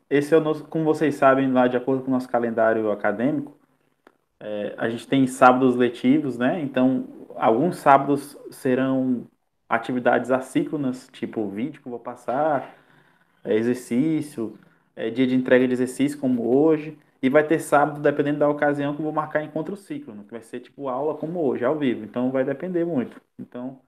Esse é o nosso, como vocês sabem, lá de acordo com o nosso calendário acadêmico, a gente tem sábados letivos, né? Então, alguns sábados serão atividades assíncronas, tipo vídeo que eu vou passar, exercício, dia de entrega de exercício, como hoje. E vai ter sábado, dependendo da ocasião, que eu vou marcar encontro síncrono, que vai ser tipo aula como hoje, ao vivo. Então, vai depender muito. Então,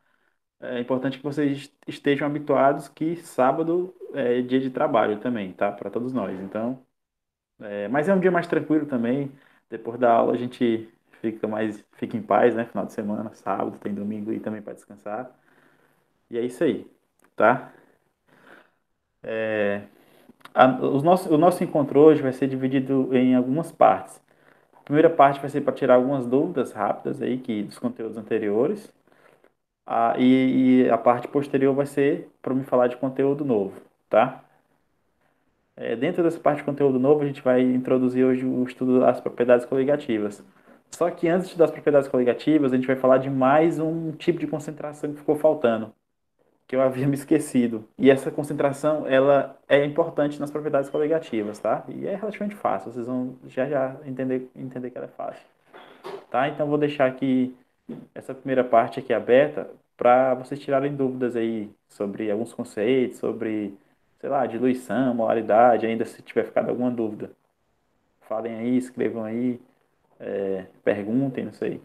é importante que vocês estejam habituados que sábado é dia de trabalho também, tá? Para todos nós. Então, mas é um dia mais tranquilo também. Depois da aula a gente fica em paz, né? Final de semana, sábado, tem domingo aí também para descansar. E é isso aí, tá? O nosso encontro hoje vai ser dividido em algumas partes. A primeira parte vai ser para tirar algumas dúvidas rápidas aí dos conteúdos anteriores. E a parte posterior vai ser para me falar de conteúdo novo, tá? Dentro dessa parte de conteúdo novo, a gente vai introduzir hoje o estudo das propriedades coligativas. Só que antes de estudar as propriedades coligativas, a gente vai falar de mais um tipo de concentração que ficou faltando, que eu havia me esquecido. E essa concentração, ela é importante nas propriedades coligativas, tá? E é relativamente fácil, vocês vão já entender que ela é fácil, tá? Então, vou deixar aqui essa primeira parte aqui aberta para vocês tirarem dúvidas aí sobre alguns conceitos, sobre, sei lá, diluição, molaridade, ainda se tiver ficado alguma dúvida. Falem aí, escrevam aí, perguntem, não sei.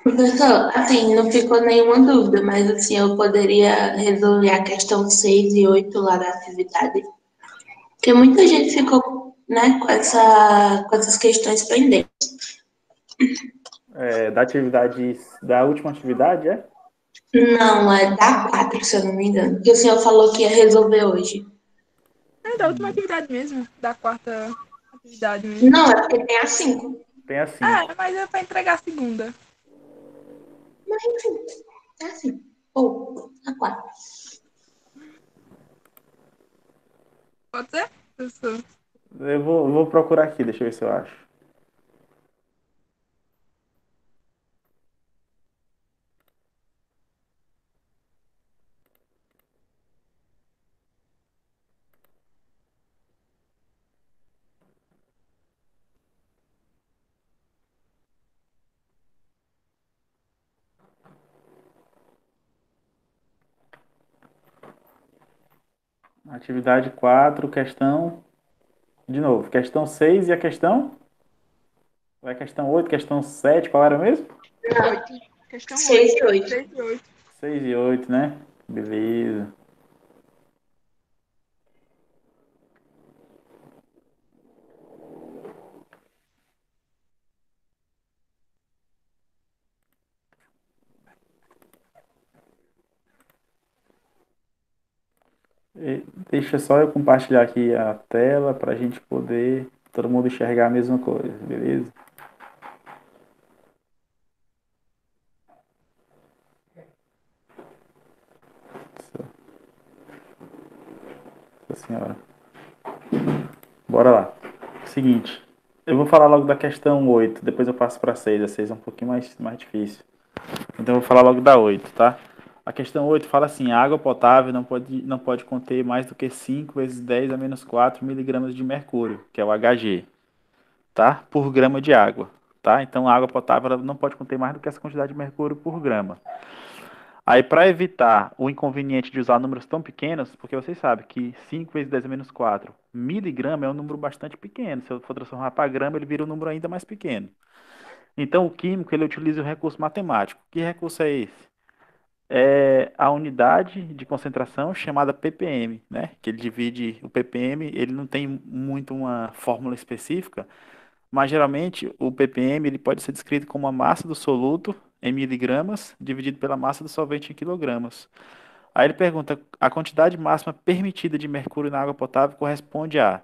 Professor, assim, não ficou nenhuma dúvida, mas assim, eu poderia resolver a questão 6 e 8 lá da atividade. Porque muita gente ficou, né, com essas questões pendentes. Da atividade, da última atividade, é? Não, é da 4, se eu não me engano. Que o senhor falou que ia resolver hoje. É da última atividade mesmo, da quarta atividade mesmo. Não, é porque tem a 5. Tem as cinco. É, mas é pra entregar a segunda. Mas enfim, é assim. Ou, a 4. Pode ser? Professor? Eu vou procurar aqui, deixa eu ver se eu acho. Atividade 4, questão. De novo, questão 6 e a questão? Vai questão 8, questão 7, qual era mesmo? Não, 8. Questão 8. 6 e 8. 6 e 8. 6 e 8, né? Beleza. Deixa só eu compartilhar aqui a tela para a gente poder todo mundo enxergar a mesma coisa, beleza? Nossa senhora. Bora lá. Seguinte, eu vou falar logo da questão 8, depois eu passo para 6. A 6 é um pouquinho mais difícil. Então eu vou falar logo da 8, tá? A questão 8 fala assim: a água potável não pode conter mais do que 5 vezes 10 a menos 4 miligramas de mercúrio, que é o Hg, tá? Por grama de água, tá? Então a água potável ela não pode conter mais do que essa quantidade de mercúrio por grama. Aí, para evitar o inconveniente de usar números tão pequenos, porque vocês sabem que 5 vezes 10 a menos 4 miligrama é um número bastante pequeno. Se eu for transformar para grama, ele vira um número ainda mais pequeno. Então, o químico ele utiliza o recurso matemático. Que recurso é esse? É a unidade de concentração chamada ppm, né? Que ele divide o ppm, ele não tem muito uma fórmula específica, mas geralmente o ppm ele pode ser descrito como a massa do soluto em miligramas dividido pela massa do solvente em quilogramas. Aí ele pergunta, a quantidade máxima permitida de mercúrio na água potável corresponde a...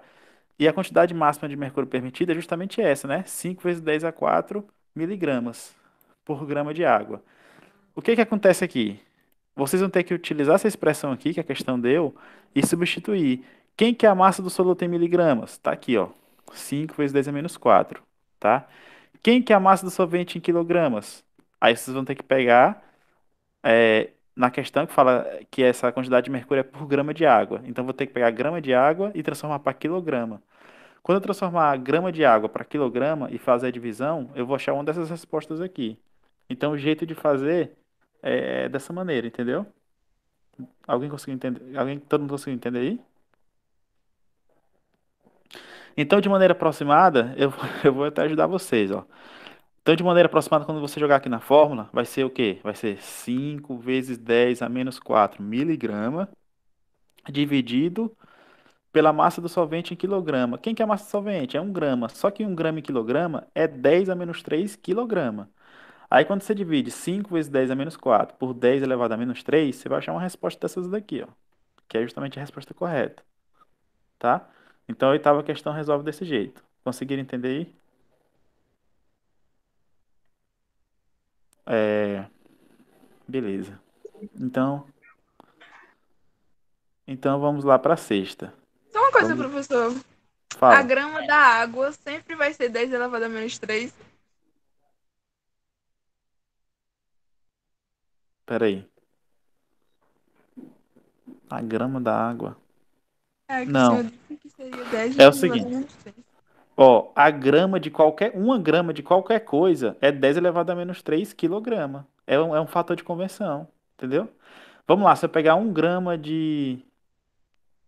E a quantidade máxima de mercúrio permitida é justamente essa, né? 5 vezes 10 a 4 miligramas por grama de água. O que que acontece aqui? Vocês vão ter que utilizar essa expressão aqui que a questão deu e substituir. Quem que é a massa do soluto em miligramas? Está aqui, ó. 5 vezes 10 a menos 4, tá? Quem que é a massa do solvente em quilogramas? Aí vocês vão ter que pegar na questão que fala que essa quantidade de mercúrio é por grama de água. Então vou ter que pegar grama de água e transformar para quilograma. Quando eu transformar a grama de água para quilograma e fazer a divisão, eu vou achar uma dessas respostas aqui. Então o jeito de fazer é dessa maneira, entendeu? Alguém conseguiu entender? Todo mundo conseguiu entender aí? Então, de maneira aproximada, eu vou até ajudar vocês, ó. Então, de maneira aproximada, quando você jogar aqui na fórmula, vai ser o quê? Vai ser 5 vezes 10 a menos 4 miligrama dividido pela massa do solvente em quilograma. Quem que é a massa do solvente? É 1 grama. Só que 1 grama em quilograma é 10 a menos 3 quilograma. Aí, quando você divide 5 vezes 10 a menos 4 por 10 elevado a menos 3, você vai achar uma resposta dessas daqui, ó. Que é justamente a resposta correta, tá? Então, a oitava questão resolve desse jeito. Conseguiram entender aí? É, beleza. Então, então vamos lá para a sexta. Só uma coisa, Vamos, professor. A fala. grama da água sempre vai ser 10 elevado a menos 3. Pera aí. A grama da água. É, que o senhor Não. disse que seria 10 É o elevado a seguinte. menos 3. Ó, a grama de qualquer, 1 grama de qualquer coisa é 10 elevado a menos 3 quilograma. É um fator de conversão, entendeu? Vamos lá, se eu pegar 1 grama de,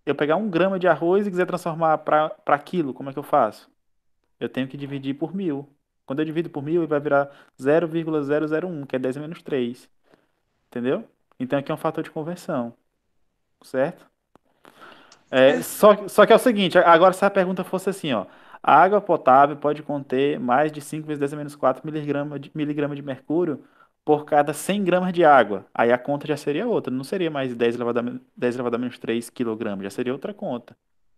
eu pegar 1 grama de arroz e quiser transformar para quilo, como é que eu faço? Eu tenho que dividir por 1.000. Quando eu divido por 1.000, vai virar 0,001, que é 10 menos 3, entendeu? Então aqui é um fator de conversão, certo? É, Só que é o seguinte, agora se a pergunta fosse assim, ó, a água potável pode conter mais de 5 vezes 10 a menos 4 miligrama de mercúrio por cada 100 gramas de água. Aí a conta já seria outra, não seria mais 10 elevado a menos 3 quilogramas, já seria outra conta,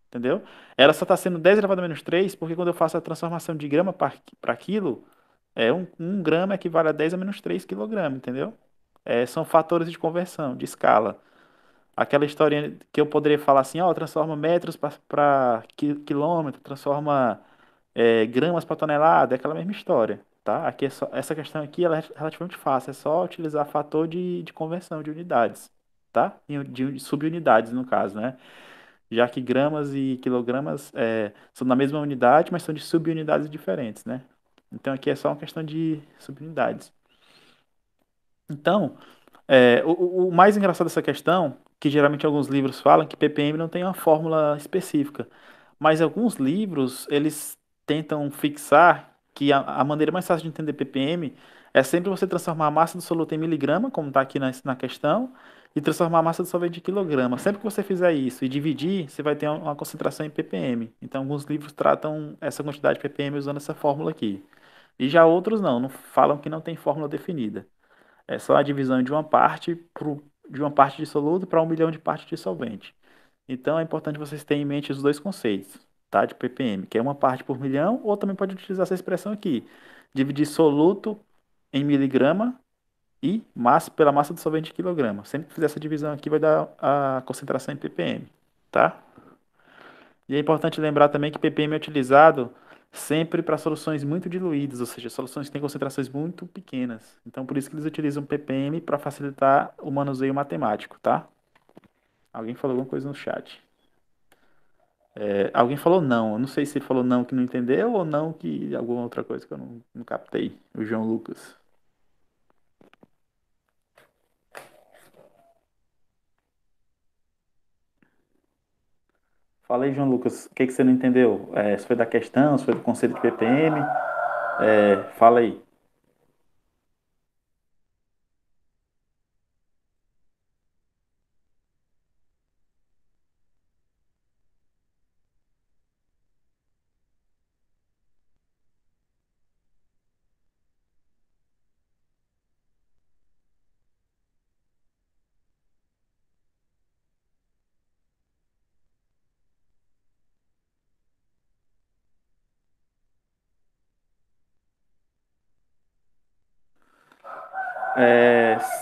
entendeu? Ela só está sendo 10 elevado a menos 3 porque quando eu faço a transformação de grama para quilo, 1 grama equivale a 10 a menos 3 quilogramas, entendeu? São fatores de conversão, de escala. Aquela historinha que eu poderia falar assim, ó, transforma metros para quilômetro, transforma gramas para tonelada, é aquela mesma história, tá? Aqui essa questão aqui ela é relativamente fácil, é só utilizar fator de conversão de unidades, tá? De subunidades, no caso, né? Já que gramas e quilogramas são da mesma unidade, mas são de subunidades diferentes, né? Então aqui é só uma questão de subunidades. Então, o mais engraçado dessa questão, que geralmente alguns livros falam que ppm não tem uma fórmula específica, mas alguns livros, eles tentam fixar que a maneira mais fácil de entender ppm é sempre você transformar a massa do soluto em miligrama, como está aqui na questão, e transformar a massa do solvente em quilograma. Sempre que você fizer isso e dividir, você vai ter uma concentração em ppm. Então, alguns livros tratam essa quantidade de ppm usando essa fórmula aqui. E já outros não falam que não tem fórmula definida. É só a divisão de uma parte de soluto para 1 milhão de partes de solvente. Então é importante vocês terem em mente os dois conceitos, tá? De ppm, que é uma parte por milhão, ou também pode utilizar essa expressão aqui. Dividir soluto em miligrama e massa pela massa do solvente em quilograma. Sempre que fizer essa divisão aqui vai dar a concentração em ppm, tá? E é importante lembrar também que ppm é utilizado sempre para soluções muito diluídas, ou seja, soluções que têm concentrações muito pequenas. Então, por isso que eles utilizam ppm para facilitar o manuseio matemático, tá? Alguém falou alguma coisa no chat. Alguém falou não. Eu não sei se ele falou não que não entendeu ou não que alguma outra coisa que eu não captei. O João Lucas. Fala aí, João Lucas. O que que você não entendeu? Se foi da questão, se foi do conceito de ppm? Fala aí.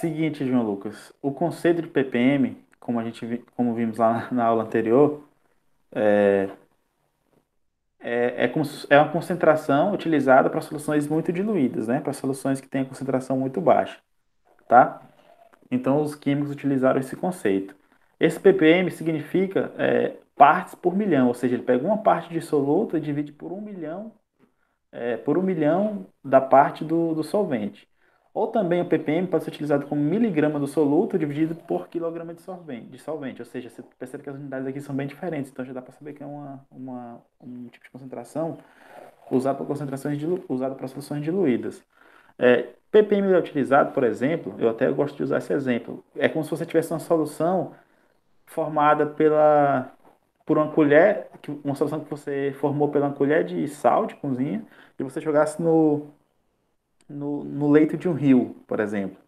Seguinte, João Lucas, o conceito de ppm, como vimos lá na aula anterior, é uma concentração utilizada para soluções muito diluídas, né? Para soluções que têm a concentração muito baixa, tá? Então, os químicos utilizaram esse conceito. Esse ppm significa partes por milhão, ou seja, ele pega uma parte de soluto e divide por 1 milhão da parte do solvente. Ou também o ppm pode ser utilizado como miligrama do soluto dividido por quilograma de solvente. Ou seja, você percebe que as unidades aqui são bem diferentes, então já dá para saber que é um tipo de concentração usado para soluções diluídas. ppm é utilizado, por exemplo, eu até gosto de usar esse exemplo, é como se você tivesse uma solução formada por uma colher, uma solução que você formou pela uma colher de sal de cozinha e você jogasse no leito de um rio, por exemplo.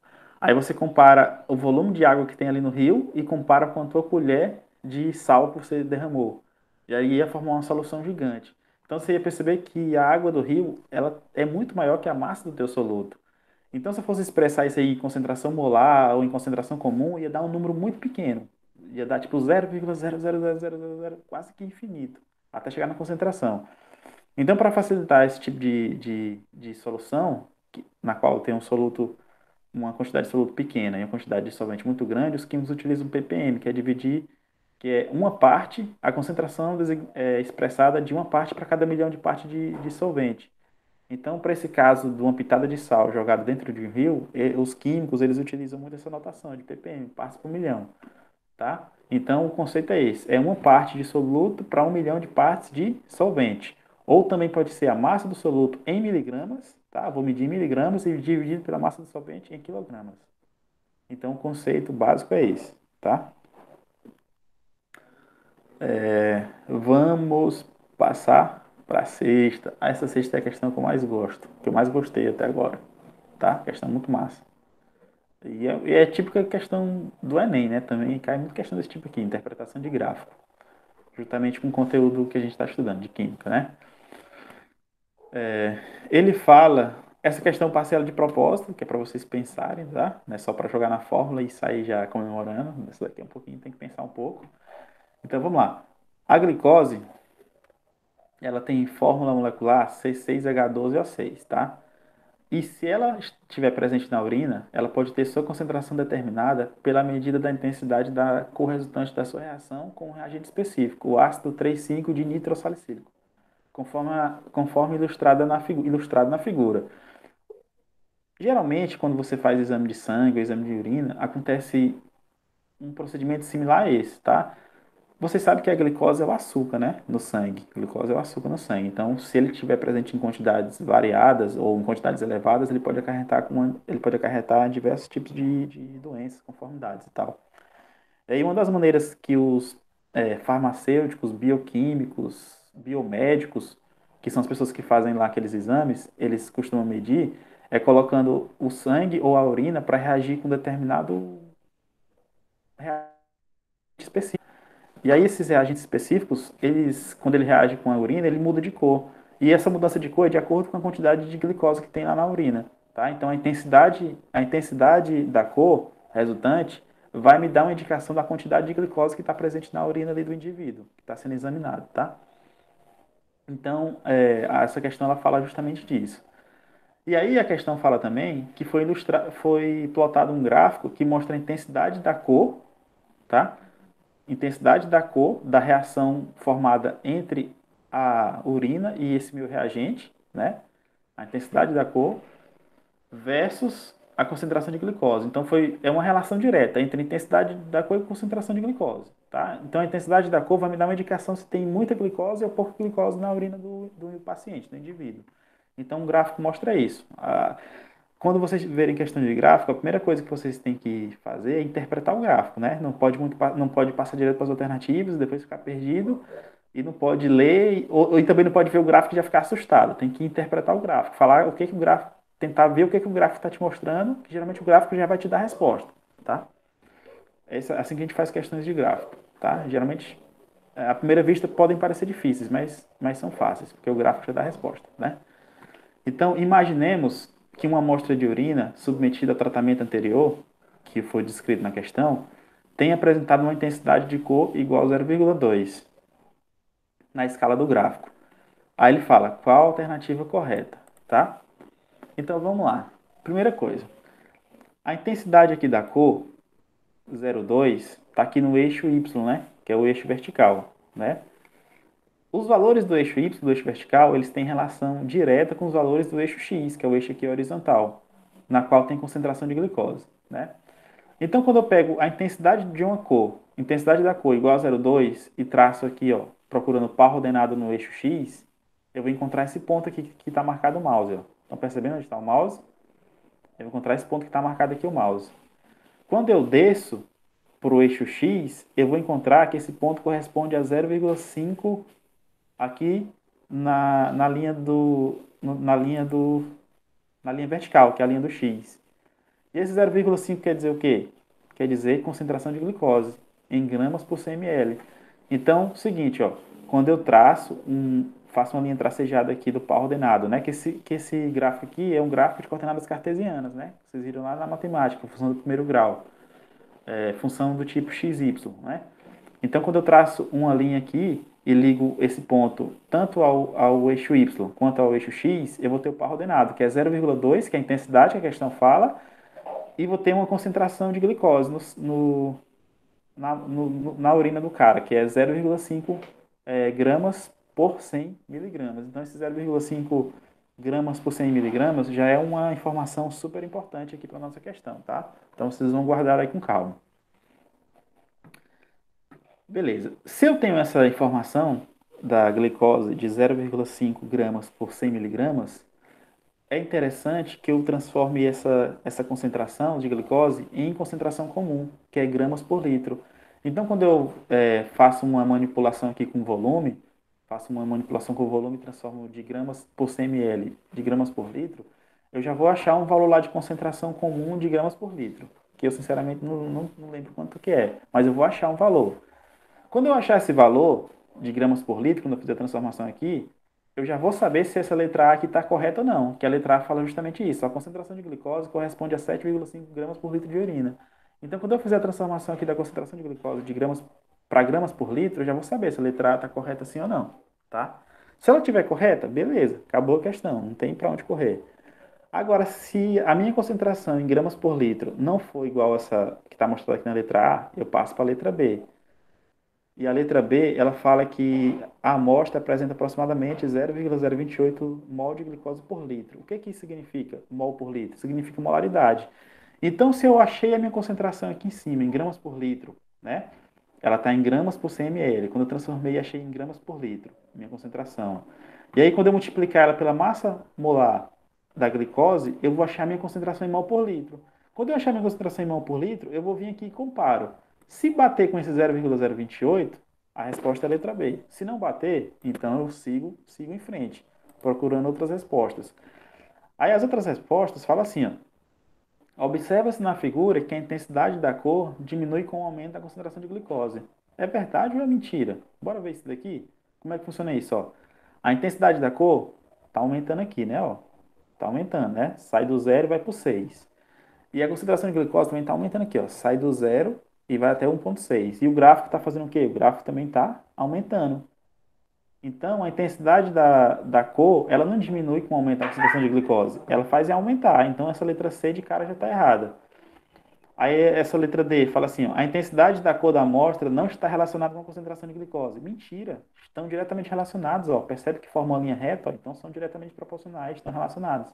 Aí você compara o volume de água que tem ali no rio e compara com a tua colher de sal que você derramou. E aí ia formar uma solução gigante. Então você ia perceber que a água do rio ela é muito maior que a massa do teu soluto. Então, se eu fosse expressar isso aí em concentração molar ou em concentração comum, ia dar um número muito pequeno. Ia dar tipo 0,00000, quase que infinito, até chegar na concentração. Então, para facilitar esse tipo de solução, na qual tem uma quantidade de soluto pequena e uma quantidade de solvente muito grande, os químicos utilizam o ppm, que é uma parte, a concentração expressada de uma parte para cada milhão de partes de solvente. Então, para esse caso de uma pitada de sal jogada dentro de um rio, os químicos eles utilizam muito essa notação de ppm, partes por milhão, tá? Então, o conceito é esse, é uma parte de soluto para 1 milhão de partes de solvente. Ou também pode ser a massa do soluto em miligramas, tá? Vou medir em miligramas e dividir pela massa do solvente em quilogramas. Então, o conceito básico é esse, tá? Vamos passar para a sexta. Essa sexta é a questão que eu mais gosto, que eu mais gostei até agora, tá? Questão muito massa. E é típica questão do Enem, né? Também cai muito questão desse tipo aqui, interpretação de gráfico. Justamente com o conteúdo que a gente está estudando, de química, né? Ele fala essa questão parcial de propósito, que é para vocês pensarem, tá? Não é só para jogar na fórmula e sair já comemorando. Isso daqui é um pouquinho, tem que pensar um pouco. Então vamos lá. A glicose, ela tem fórmula molecular C6H12O6, tá? E se ela estiver presente na urina, ela pode ter sua concentração determinada pela medida da intensidade da cor resultante da sua reação com um reagente específico, o ácido 3,5 de nitrossalicílico, conforme ilustrado na figura. Geralmente, quando você faz exame de sangue ou exame de urina, acontece um procedimento similar a esse, tá? Você sabe que a glicose é o açúcar, né? No sangue. A glicose é o açúcar no sangue. Então, se ele estiver presente em quantidades variadas ou em quantidades elevadas, ele pode acarretar diversos tipos de doenças, conformidades e tal. E aí, uma das maneiras que os farmacêuticos, bioquímicos, biomédicos, que são as pessoas que fazem lá aqueles exames, eles costumam medir, é colocando o sangue ou a urina para reagir com determinado reagente específico. E aí esses reagentes específicos, quando ele reage com a urina, ele muda de cor. E essa mudança de cor é de acordo com a quantidade de glicose que tem lá na urina, tá? Então a intensidade da cor resultante vai me dar uma indicação da quantidade de glicose que está presente na urina ali do indivíduo, que está sendo examinado, tá? Então, essa questão ela fala justamente disso. E aí a questão fala também que foi plotado um gráfico que mostra a intensidade da cor, tá? Intensidade da cor da reação formada entre a urina e esse meu reagente, né? A intensidade da cor versus a concentração de glicose. Então é uma relação direta entre a intensidade da cor e a concentração de glicose, tá? Então a intensidade da cor vai me dar uma indicação se tem muita glicose ou pouca glicose na urina do paciente, do indivíduo. Então o gráfico mostra isso. Quando vocês verem questão de gráfico, a primeira coisa que vocês têm que fazer é interpretar o gráfico, né? Não pode passar direto para as alternativas, depois ficar perdido, e não pode ler, ou também não pode ver o gráfico e já ficar assustado. Tem que interpretar o gráfico, falar o que que o gráfico, tentar ver o que que o gráfico está te mostrando, que geralmente o gráfico já vai te dar a resposta, tá? É assim que a gente faz questões de gráfico, tá? Geralmente, à primeira vista, podem parecer difíceis, mas são fáceis, porque o gráfico já dá a resposta, né? Então, imaginemos que uma amostra de urina submetida ao tratamento anterior, que foi descrito na questão, tenha apresentado uma intensidade de cor igual a 0,2 na escala do gráfico. Aí ele fala qual a alternativa correta, tá? Então vamos lá. Primeira coisa, a intensidade aqui da cor 0,2 está aqui no eixo Y, né? Que é o eixo vertical, né? Os valores do eixo Y, do eixo vertical, eles têm relação direta com os valores do eixo X, que é o eixo aqui horizontal, na qual tem concentração de glicose, né? Então, quando eu pego a intensidade de uma cor, intensidade da cor igual a 0,2 e traço aqui, ó, procurando par ordenado no eixo X, eu vou encontrar esse ponto aqui que está marcado o mouse, ó. Estão percebendo onde está o mouse? Eu vou encontrar esse ponto que está marcado aqui o mouse. Quando eu desço para o eixo X, eu vou encontrar que esse ponto corresponde a 0,5 aqui na linha vertical, que é a linha do X. E esse 0,5 quer dizer o quê? Quer dizer concentração de glicose em gramas por cml. Então, seguinte, ó, quando eu faço uma linha tracejada aqui do par ordenado, né? Que esse gráfico aqui é um gráfico de coordenadas cartesianas, né? Vocês viram lá na matemática, função do primeiro grau, função do tipo xy, né? Então, quando eu traço uma linha aqui e ligo esse ponto tanto ao eixo y quanto ao eixo x, eu vou ter o par ordenado, que é 0,2, que é a intensidade que a questão fala, e vou ter uma concentração de glicose na urina do cara, que é 0,5 gramas por 100 miligramas. Então, esse 0,5 gramas por 100 miligramas já é uma informação super importante aqui para a nossa questão, tá? Então, vocês vão guardar aí com calma. Beleza. Se eu tenho essa informação da glicose de 0,5 gramas por 100 miligramas, é interessante que eu transforme essa concentração de glicose em concentração comum, que é gramas por litro. Então, quando eu faço uma manipulação aqui com volume, e transformo de gramas por 100 ml de gramas por litro, eu já vou achar um valor lá de concentração comum de gramas por litro, que eu sinceramente não lembro quanto que é, mas eu vou achar um valor. Quando eu achar esse valor de gramas por litro, quando eu fizer a transformação aqui, eu já vou saber se essa letra A aqui está correta ou não, que a letra A fala justamente isso. A concentração de glicose corresponde a 7,5 gramas por litro de urina. Então, quando eu fizer a transformação aqui da concentração de glicose de gramas para gramas por litro, eu já vou saber se a letra A está correta sim ou não, tá? Se ela estiver correta, beleza, acabou a questão, não tem para onde correr. Agora, se a minha concentração em gramas por litro não for igual a essa que está mostrada aqui na letra A, eu passo para a letra B. E a letra B, ela fala que a amostra apresenta aproximadamente 0,028 mol de glicose por litro. O que que isso significa, mol por litro? Significa molaridade. Então, se eu achei a minha concentração aqui em cima, em gramas por litro, né? Ela está em gramas por 100 ml. Quando eu transformei, achei em gramas por litro, minha concentração. E aí, quando eu multiplicar ela pela massa molar da glicose, eu vou achar minha concentração em mol por litro. Quando eu achar minha concentração em mol por litro, eu vou vir aqui e comparo. Se bater com esse 0,028, a resposta é a letra B. Se não bater, então eu sigo em frente, procurando outras respostas. Aí as outras respostas falam assim, ó. Observa-se na figura que a intensidade da cor diminui com o aumento da concentração de glicose. É verdade ou é mentira? Bora ver isso daqui? Como é que funciona isso, ó? A intensidade da cor está aumentando aqui, né, ó? Está aumentando, né? Sai do 0 e vai para o 6. E a concentração de glicose também está aumentando aqui, ó. Sai do 0 e vai até 1,6. E o gráfico está fazendo o quê? O gráfico também está aumentando. Então, a intensidade da cor, ela não diminui com o aumento da concentração de glicose. Ela faz aumentar. Então, essa letra C de cara já está errada. Aí, essa letra D fala assim, ó, a intensidade da cor da amostra não está relacionada com a concentração de glicose. Mentira. Estão diretamente relacionados, ó. Percebe que formam uma linha reta? Ó, então, são diretamente proporcionais, estão relacionados.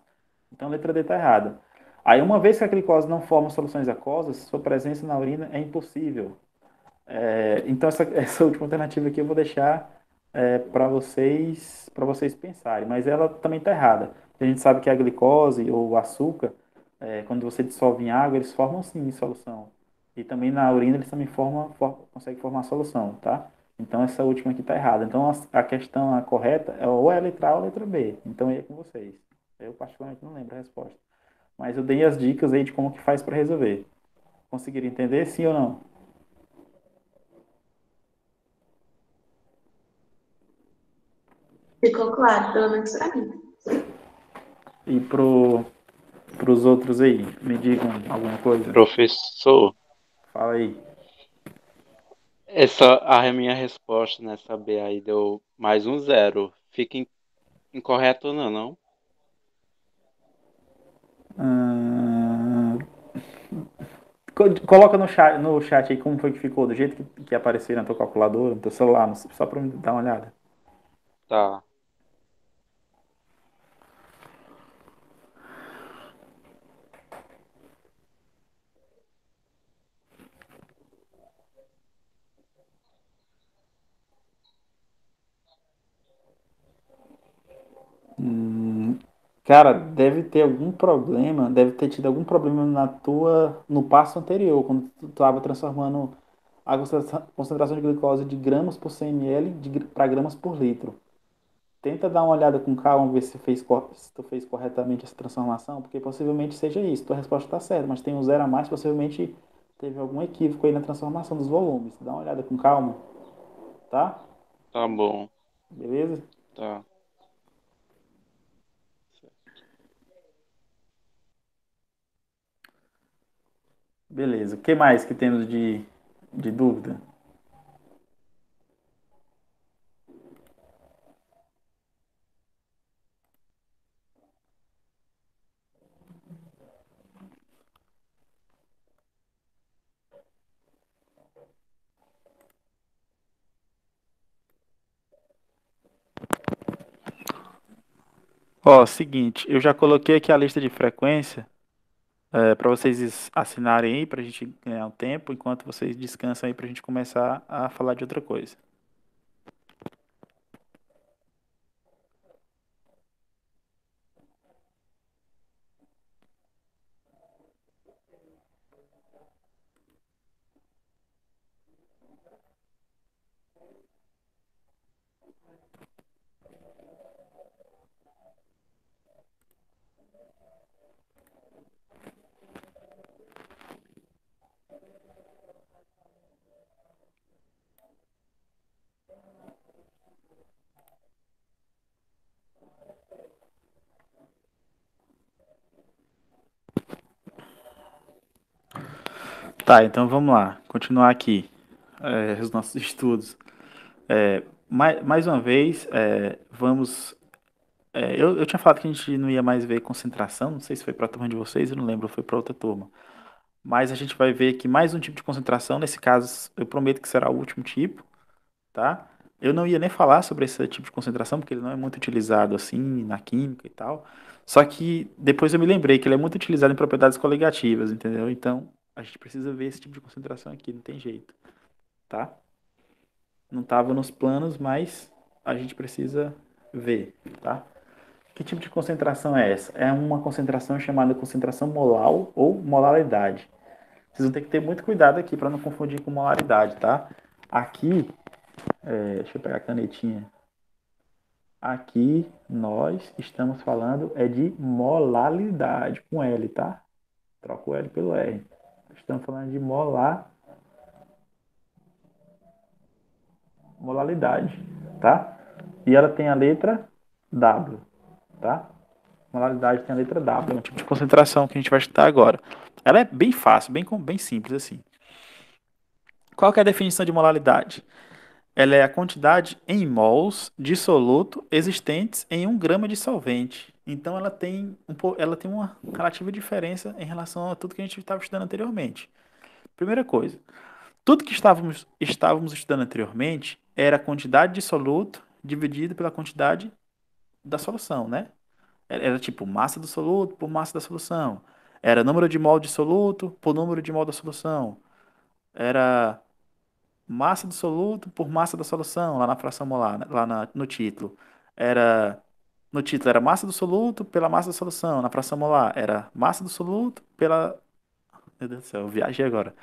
Então, a letra D está errada. Aí, uma vez que a glicose não forma soluções aquosas, sua presença na urina é impossível. Então, essa última alternativa aqui eu vou deixar para vocês pensarem, mas ela também está errada. A gente sabe que a glicose ou o açúcar, quando você dissolve em água, eles formam sim em solução. E também na urina eles também conseguem formar solução, tá? Então, essa última aqui está errada. Então, a questão correta é ou é a letra A ou a letra B. Então, aí é com vocês. Eu, particularmente, não lembro a resposta. Mas eu dei as dicas aí de como que faz para resolver. Conseguiram entender, sim ou não? Ficou claro, pelo menos pra mim. E pros outros aí, me digam alguma coisa. Professor, Fala aí. a minha resposta nessa B aí deu mais um zero. Fica Incorreto não, não. Ahn, Coloca no chat aí como foi que ficou, do jeito que apareceu na tua calculadora, no teu celular, só pra me dar uma olhada. Tá. Cara, deve ter algum problema, deve ter tido algum problema no passo anterior, quando tu estava transformando a concentração de glicose de gramas por cml para gramas por litro. Tenta dar uma olhada com calma, ver se tu fez corretamente essa transformação, porque possivelmente seja isso. Tua resposta está certa, mas tem um zero a mais, possivelmente teve algum equívoco aí na transformação dos volumes. Dá uma olhada com calma, tá? Tá bom. Beleza? Tá. Beleza. O que mais que temos de dúvida? Ó, seguinte, eu já coloquei aqui a lista de frequência para vocês assinarem aí, para a gente ganhar um tempo, enquanto vocês descansam aí para a gente começar a falar de outra coisa. Tá, então vamos lá, continuar aqui os nossos estudos. Mais uma vez, vamos. Eu tinha falado que a gente não ia mais ver concentração, não sei se foi para a turma de vocês, eu não lembro, foi para outra turma. Mas a gente vai ver aqui mais um tipo de concentração, nesse caso eu prometo que será o último tipo, tá? Eu não ia nem falar sobre esse tipo de concentração, porque ele não é muito utilizado assim na química e tal. Só que depois eu me lembrei que ele é muito utilizado em propriedades coligativas, entendeu? Então a gente precisa ver esse tipo de concentração aqui, não tem jeito, tá? Não estava nos planos, mas a gente precisa ver, tá? Que tipo de concentração é essa? É uma concentração chamada concentração molar ou molaridade. Vocês vão ter que ter muito cuidado aqui para não confundir com molaridade, tá? Aqui, deixa eu pegar a canetinha. Aqui nós estamos falando de molaridade com L, tá? Troca o L pelo R. Estamos falando de molaridade, tá? E ela tem a letra W, tá? Molaridade tem a letra W, é um tipo de concentração que a gente vai estudar agora. Ela é bem fácil, bem simples assim. Qual que é a definição de molaridade? Ela é a quantidade em mols de soluto existentes em 1 grama de solvente. Então ela tem uma relativa diferença em relação a tudo que a gente estava estudando anteriormente. Primeira coisa, tudo que estávamos estudando anteriormente era a quantidade de soluto dividido pela quantidade da solução, né? Era tipo massa do soluto por massa da solução. Era número de mol de soluto por número de mol da solução. Era massa do soluto por massa da solução, lá na fração molar, né? No título. Era, no título era massa do soluto pela massa da solução. Na fração molar era massa do soluto pela... Meu Deus do céu, eu viajei agora.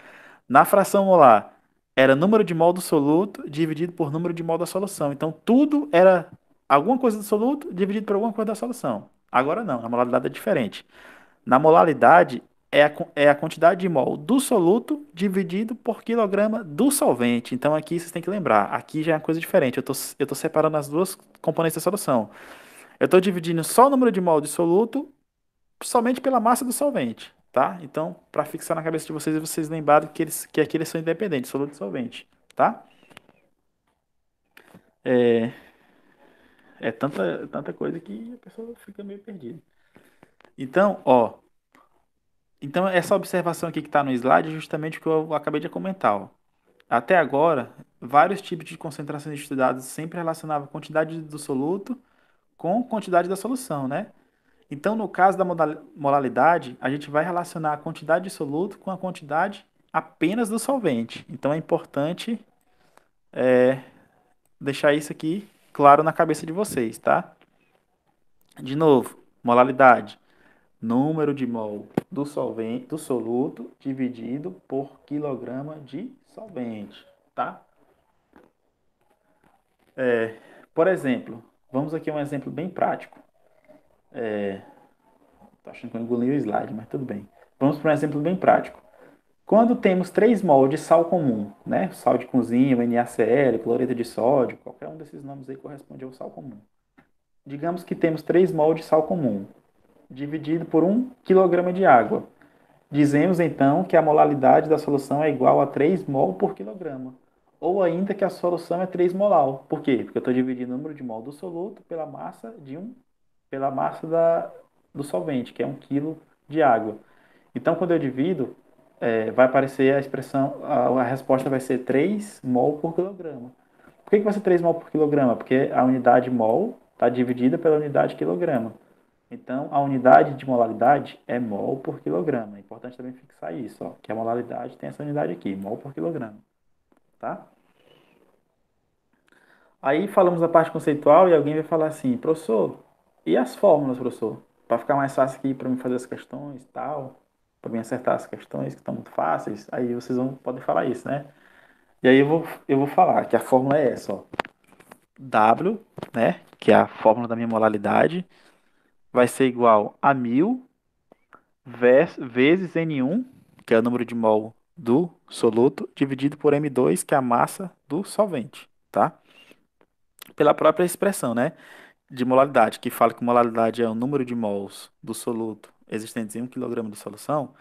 Na fração molar era número de mol do soluto dividido por número de mol da solução. Então tudo era alguma coisa do soluto dividido por alguma coisa da solução. Agora não, na molaridade é diferente. Na molaridade, é a quantidade de mol do soluto dividido por quilograma do solvente. Então aqui vocês têm que lembrar, aqui já é uma coisa diferente. Eu tô separando as duas componentes da solução. Eu estou dividindo só o número de mol de soluto somente pela massa do solvente, tá? Então, para fixar na cabeça de vocês, vocês lembrarem que aqui eles são independentes, soluto e solvente, tá? É tanta coisa que a pessoa fica meio perdida. Então, ó, então essa observação aqui que está no slide é justamente o que eu acabei de comentar, ó. Até agora, vários tipos de concentrações estudadas sempre relacionavam a quantidade do soluto com quantidade da solução, né? Então, no caso da molalidade, a gente vai relacionar a quantidade de soluto com a quantidade apenas do solvente. Então, é importante deixar isso aqui claro na cabeça de vocês, tá? De novo, molalidade, número de mol do solvente, do soluto dividido por quilograma de solvente, tá? Por exemplo, vamos aqui a um exemplo bem prático. Tô achando que eu engoli o slide, mas tudo bem. Vamos para um exemplo bem prático. Quando temos 3 mol de sal comum, né? Sal de cozinha, o NaCl, cloreto de sódio, qualquer um desses nomes aí corresponde ao sal comum. Digamos que temos 3 mol de sal comum, dividido por 1 kg de água. Dizemos então que a molalidade da solução é igual a 3 mol por quilograma. Ou ainda que a solução é 3 molal. Por quê? Porque eu estou dividindo o número de mol do soluto pela massa do solvente, que é 1 kg de água. Então, quando eu divido, vai aparecer a expressão, a resposta vai ser 3 mol por quilograma. Por que vai ser 3 mol por quilograma? Porque a unidade mol está dividida pela unidade quilograma. Então, a unidade de molaridade é mol por quilograma. É importante também fixar isso, ó, que a molaridade tem essa unidade aqui, mol por quilograma. Tá? Aí falamos da parte conceitual e alguém vai falar assim, professor, e as fórmulas, professor? Para ficar mais fácil aqui para mim fazer as questões e tal, para mim acertar as questões que estão muito fáceis, aí vocês podem falar isso, né? E aí eu vou falar que a fórmula é essa, ó. W, né, que é a fórmula da minha molaridade, vai ser igual a 1000 vezes N1, que é o número de mol do soluto, dividido por M2, que é a massa do solvente, tá? Pela própria expressão, né, de molaridade, que fala que molaridade é o número de mols do soluto existentes em 1 kg de solução,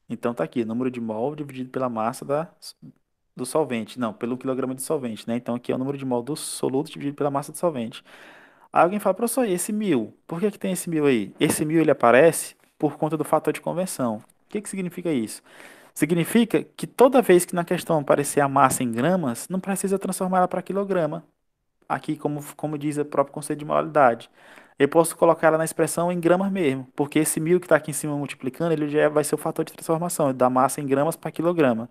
então tá aqui, número de mol dividido pela massa do solvente. Não, pelo quilograma de solvente, né? Então aqui é o número de mol do soluto dividido pela massa do solvente. Aí alguém fala, professor, e esse 1000? Por que que tem esse 1000 aí? Esse 1000 ele aparece por conta do fator de conversão. O que que significa isso? Significa que toda vez que na questão aparecer a massa em gramas, não precisa transformar ela para quilograma. Aqui, como diz o próprio conceito de molaridade. Eu posso colocar ela na expressão em gramas mesmo, porque esse 1000 que está aqui em cima multiplicando, ele já vai ser o fator de transformação, da massa em gramas para quilograma,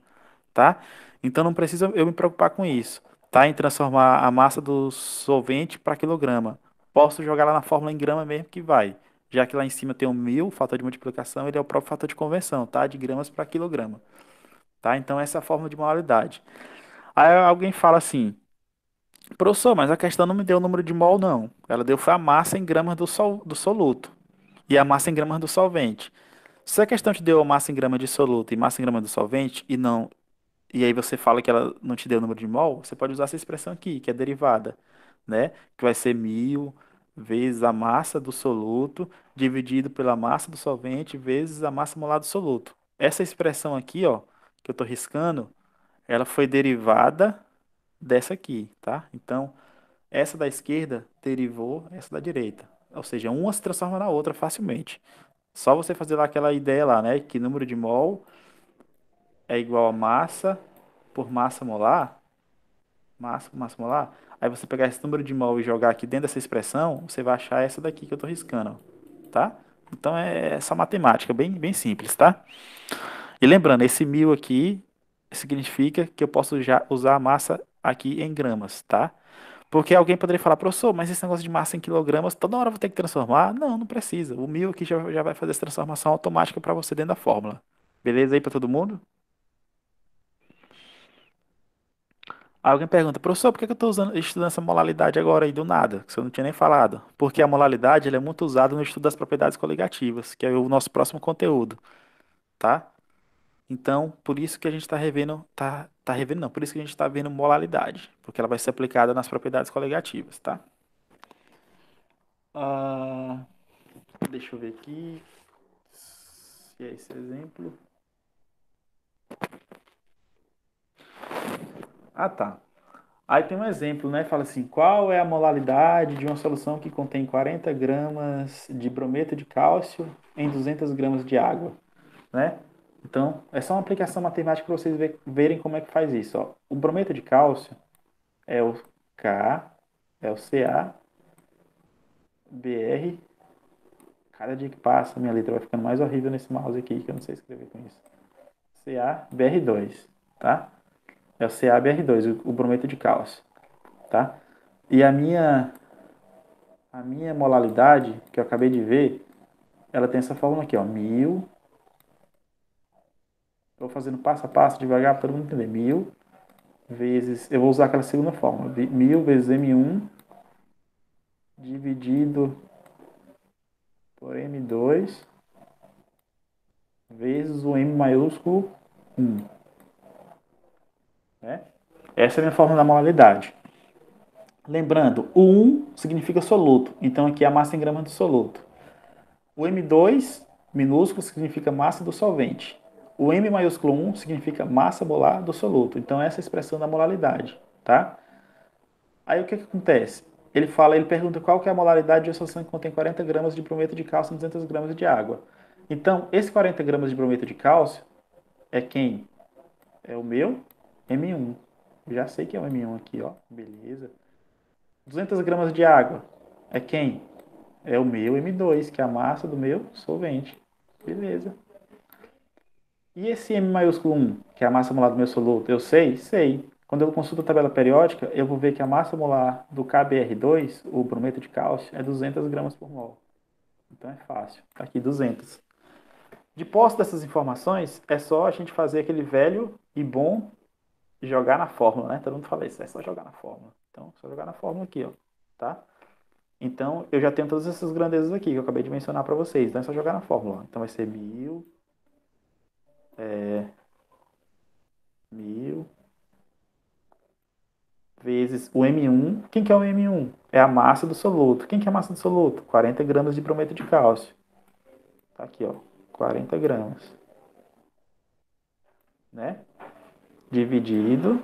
tá? Então não precisa eu me preocupar com isso, tá? Em transformar a massa do solvente para quilograma. Posso jogar lá na fórmula em grama mesmo que vai. Já que lá em cima tem o 1000, o fator de multiplicação, ele é o próprio fator de conversão, tá? De gramas para quilograma, tá? Então essa é a fórmula de molaridade. Aí alguém fala assim, professor, mas a questão não me deu o número de mol, não. Ela deu foi a massa em gramas do soluto e a massa em gramas do solvente. Se a questão te deu a massa em gramas de soluto e massa em gramas do solvente e não, e aí você fala que ela não te deu o número de mol, você pode usar essa expressão aqui, que é derivada, né? Que vai ser 1000 vezes a massa do soluto dividido pela massa do solvente vezes a massa molar do soluto. Essa expressão aqui, ó, que eu estou riscando, ela foi derivada dessa aqui, tá? Então, essa da esquerda derivou essa da direita. Ou seja, uma se transforma na outra facilmente. Só você fazer lá aquela ideia lá, né? Que número de mol é igual a massa por massa molar. Massa por massa molar. Aí você pegar esse número de mol e jogar aqui dentro dessa expressão, você vai achar essa daqui que eu tô riscando, ó, tá? Então é essa matemática, bem simples, tá? E lembrando, esse 1000 aqui significa que eu posso já usar a massa aqui em gramas, tá? Porque alguém poderia falar, professor, mas esse negócio de massa em quilogramas, toda hora eu vou ter que transformar? Não, não precisa. O 1000 aqui já vai fazer essa transformação automática para você dentro da fórmula. Beleza aí para todo mundo? Aí alguém pergunta, professor, por que que eu estou estudando essa molaridade agora aí do nada? Que você não tinha nem falado. Porque a molaridade ela é muito usada no estudo das propriedades coligativas, que é o nosso próximo conteúdo, tá? Então, por isso que a gente está revendo, tá revendo não, por isso que a gente está vendo molaridade, porque ela vai ser aplicada nas propriedades coligativas, tá? Ah, deixa eu ver aqui se é esse exemplo. Ah, tá. Aí tem um exemplo, né? Fala assim, qual é a molaridade de uma solução que contém 40 gramas de brometo de cálcio em 200 gramas de água, né? Então, é só uma aplicação matemática para vocês verem como é que faz isso. Ó. O brometo de cálcio é o K, é o CaBr. Cada dia que passa, minha letra vai ficando mais horrível nesse mouse aqui, que eu não sei escrever com isso. CaBr2, tá? É o CaBr2, o brometo de cálcio, tá? E a minha molaridade, que eu acabei de ver, ela tem essa fórmula aqui, ó, 1000. Estou fazendo passo a passo, devagar, para todo mundo entender. 1000 vezes, eu vou usar aquela segunda fórmula, 1000 vezes M1 dividido por M2 vezes o M maiúsculo 1. Né? Essa é a minha fórmula da molaridade. Lembrando, o 1 significa soluto, então aqui é a massa em gramas do soluto. O M2 minúsculo significa massa do solvente. O M maiúsculo 1 significa massa molar do soluto. Então essa é a expressão da molaridade, tá? Aí o que acontece? Ele pergunta qual que é a molaridade de uma solução que contém 40 gramas de brometo de cálcio em 200 gramas de água. Então, esse 40 gramas de brometo de cálcio é quem? É o meu M1. Já sei que é o M1 aqui, ó. Beleza. 200 gramas de água é quem? É o meu M2, que é a massa do meu solvente. Beleza. E esse M maiúsculo 1, que é a massa molar do meu soluto, eu sei? Sei. Quando eu consulto a tabela periódica, eu vou ver que a massa molar do KBr2, o brometo de cálcio, é 200 gramas por mol. Então é fácil. Tá aqui 200. De posse dessas informações, é só a gente fazer aquele velho e bom jogar na fórmula, né? Todo mundo fala isso, é só jogar na fórmula. Então, é só jogar na fórmula aqui, ó. Tá? Então, eu já tenho todas essas grandezas aqui que eu acabei de mencionar para vocês. Então, é só jogar na fórmula. Então, vai ser 1000 vezes o M1. Quem que é o M1? É a massa do soluto. Quem que é a massa do soluto? 40 gramas de brometo de cálcio. Tá aqui, ó. 40 gramas. Né? Dividido.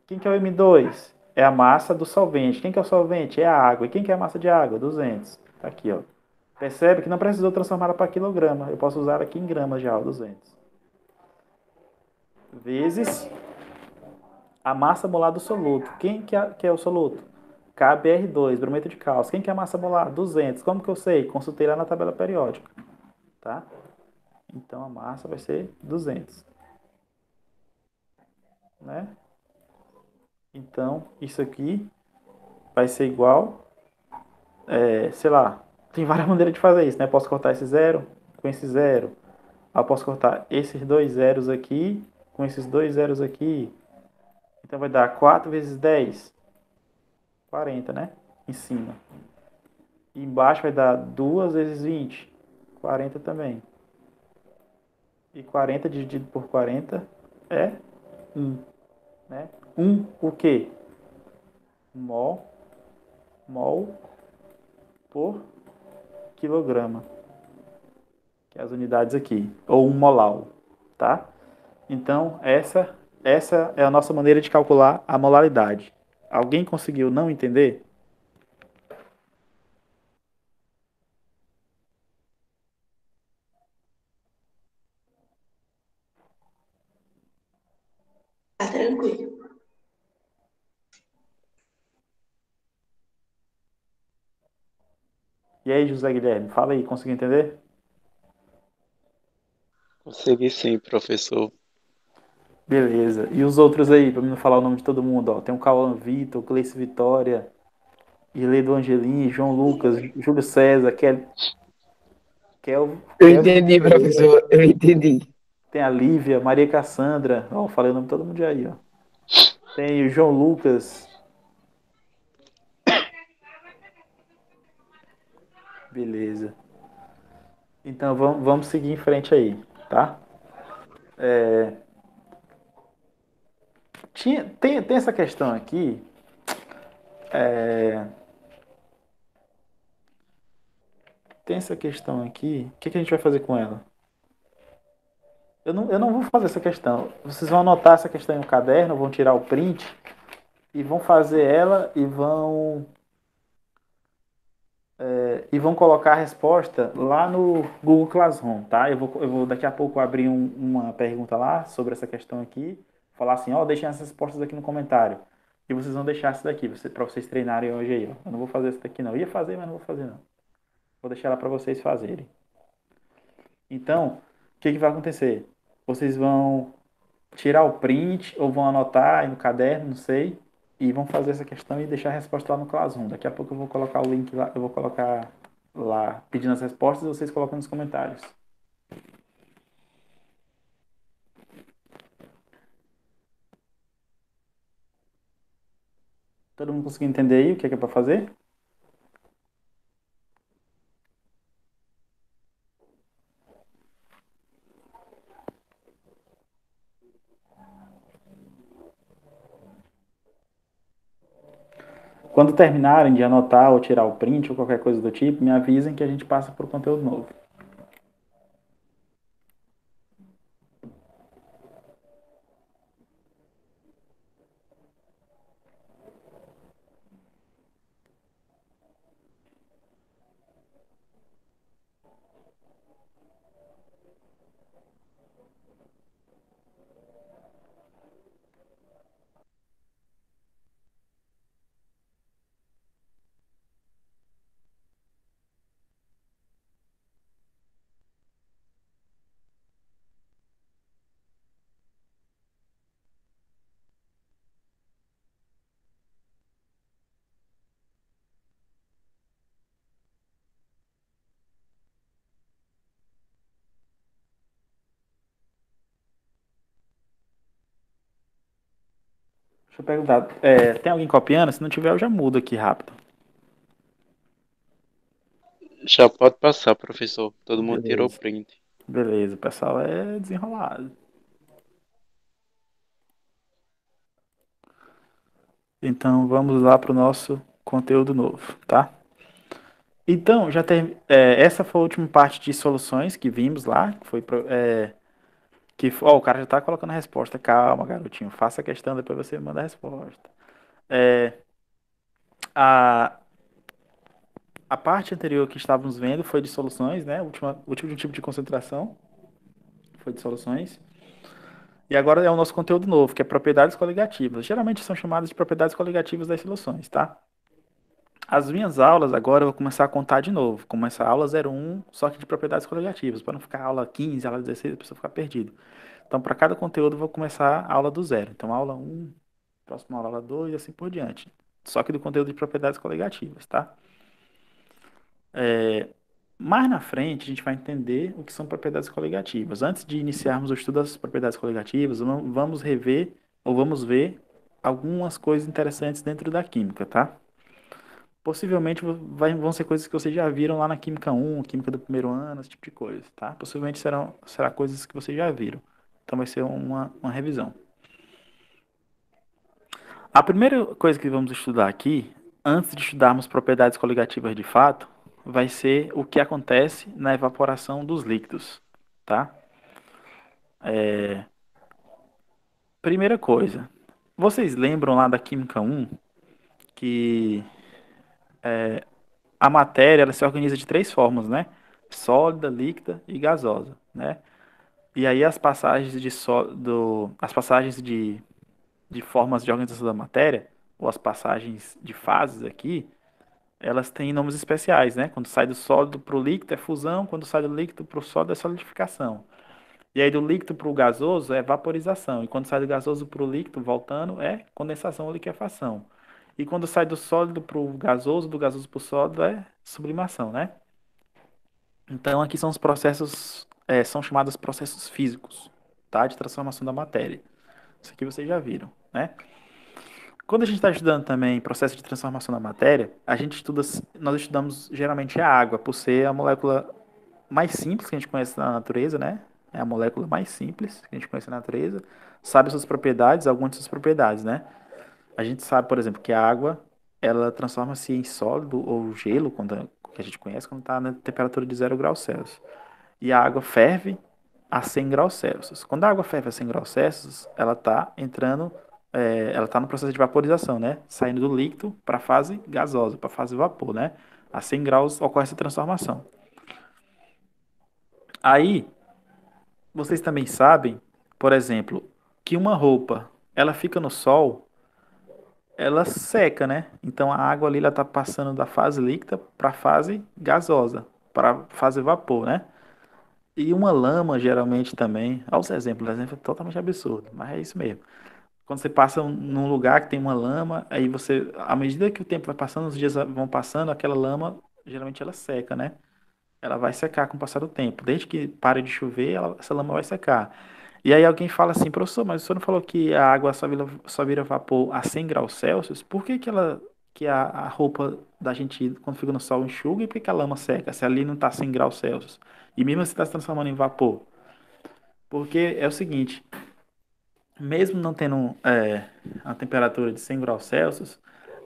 Quem que é o M2? É a massa do solvente. Quem que é o solvente? É a água. E quem que é a massa de água? 200. Tá aqui, ó. Percebe que não precisou transformar para quilograma. Eu posso usar aqui em gramas já, ó, 200. Vezes a massa molar do soluto. Quem que é o soluto? KBr2, brometo de cálcio. Quem que é a massa molar? 200. Como que eu sei? Consultei lá na tabela periódica. Tá? Então a massa vai ser 200. Né? Então isso aqui vai ser igual, sei lá, tem várias maneiras de fazer isso, né? Posso cortar esse zero com esse zero. Eu posso cortar esses dois zeros aqui com esses dois zeros aqui. Então vai dar 4 vezes 10, 40, né? Em cima. E embaixo vai dar 2 vezes 20, 40 também. E 40 dividido por 40 é 1. Né? 1 o quê? Mol por quilograma. Que é as unidades aqui. Ou 1 molar. Tá? Então, essa é a nossa maneira de calcular a molaridade. Alguém conseguiu não entender? Tá tranquilo. E aí, José Guilherme, fala aí, conseguiu entender? Consegui sim, professor. Beleza. E os outros aí, para mim não falar o nome de todo mundo, ó. Tem o Cauã Vitor, Cleice Vitória, Irlei do Angelim, João Lucas, Júlio César, Eu Kelvin entendi, Pereira, professor, eu entendi. tem a Lívia, Maria Cassandra, ó, falei o nome de todo mundo aí, ó. Tem o João Lucas, beleza. Então vamos seguir em frente aí, tá? Tem essa questão aqui. Tem essa questão aqui. O que a gente vai fazer com ela? Eu não vou fazer essa questão. Vocês vão anotar essa questão em um caderno, vão tirar o print e vão fazer ela e vão colocar a resposta lá no Google Classroom, tá? Eu vou daqui a pouco abrir uma pergunta lá sobre essa questão aqui, falar assim, ó, deixem as respostas aqui no comentário. E vocês vão deixar essa daqui, para vocês treinarem hoje aí, ó. Eu não vou fazer essa daqui não. Eu ia fazer, mas não vou fazer não. Vou deixar ela para vocês fazerem. Então, o que que vai acontecer? Vocês vão tirar o print ou vão anotar aí no caderno, não sei, e vão fazer essa questão e deixar a resposta lá no Classroom. Daqui a pouco eu vou colocar o link lá, eu vou colocar lá pedindo as respostas e vocês colocam nos comentários. Todo mundo conseguiu entender aí o que é para fazer? Quando terminarem de anotar ou tirar o print ou qualquer coisa do tipo, me avisem que a gente passa por conteúdo novo. Deixa eu perguntar, tem alguém copiando? Se não tiver, eu já mudo aqui rápido. Já pode passar, professor. Todo mundo tirou o Beleza. print. Beleza, o pessoal é desenrolado. Então vamos lá para o nosso conteúdo novo, tá? Então, essa foi a última parte de soluções que vimos lá, o cara já está colocando a resposta. Calma, garotinho, faça a questão, depois você manda a resposta. É, a, a parte anterior que estávamos vendo foi de soluções, né? O último tipo de concentração foi de soluções. E agora é o nosso conteúdo novo, que é propriedades coligativas. Geralmente são chamadas de propriedades coligativas das soluções, tá? As minhas aulas agora eu vou começar a contar de novo. Começar a aula 01, só que de propriedades coligativas, para não ficar aula 15, aula 16, a pessoa ficar perdido. Então, para cada conteúdo eu vou começar a aula do zero. Então, aula 1, próxima aula 2 e assim por diante. Só que do conteúdo de propriedades coligativas, tá? Mais na frente, a gente vai entender o que são propriedades coligativas. Antes de iniciarmos o estudo das propriedades coligativas, vamos rever ou vamos ver algumas coisas interessantes dentro da química, tá? Possivelmente vão ser coisas que vocês já viram lá na Química 1, Química do primeiro ano, esse tipo de coisa, tá? Possivelmente será coisas que vocês já viram. Então vai ser uma revisão. A primeira coisa que vamos estudar aqui, antes de estudarmos propriedades coligativas de fato, vai ser o que acontece na evaporação dos líquidos, tá? Primeira coisa, vocês lembram lá da Química 1 que a matéria ela se organiza de três formas, né? Sólida, líquida e gasosa, né? E aí as passagens de formas de organização da matéria, ou as passagens de fases aqui, elas têm nomes especiais, né? Quando sai do sólido para o líquido é fusão, quando sai do líquido para o sólido é solidificação. E aí do líquido para o gasoso é vaporização. E quando sai do gasoso para o líquido, voltando, é condensação ou liquefação. E quando sai do sólido para o gasoso, do gasoso para o sólido é sublimação, né? Então aqui são os processos, são chamados processos físicos, tá? De transformação da matéria. Isso aqui vocês já viram, né? Quando a gente está estudando também processo de transformação da matéria, nós estudamos geralmente a água, por ser a molécula mais simples que a gente conhece na natureza, né? É a molécula mais simples que a gente conhece na natureza. Sabe suas propriedades, algumas de suas propriedades, né? A gente sabe, por exemplo, que a água, ela transforma-se em sólido ou gelo, que a gente conhece, quando está na temperatura de 0 graus Celsius. E a água ferve a 100 graus Celsius. Quando a água ferve a 100 graus Celsius, ela está entrando ela está no processo de vaporização, né? Saindo do líquido para a fase gasosa, para a fase vapor, né? A 100 graus ocorre essa transformação. Aí, vocês também sabem, por exemplo, que uma roupa, ela fica no sol, ela seca, né? Então a água ali ela está passando da fase líquida para a fase gasosa, para a fase vapor, né? E uma lama, geralmente também, olha os exemplos, o exemplo é totalmente absurdo, mas é isso mesmo. Quando você passa num lugar que tem uma lama, aí você, à medida que o tempo vai passando, os dias vão passando, aquela lama, geralmente ela seca, né? Ela vai secar com o passar do tempo. Desde que pare de chover, essa lama vai secar. E aí alguém fala assim, professor, mas o senhor não falou que a água só vira vapor a 100 graus Celsius? Por que que a roupa da gente, quando fica no sol, enxuga e por que que a lama seca, se ali não está 100 graus Celsius? E mesmo assim está se transformando em vapor? Porque é o seguinte, mesmo não tendo a temperatura de 100 graus Celsius,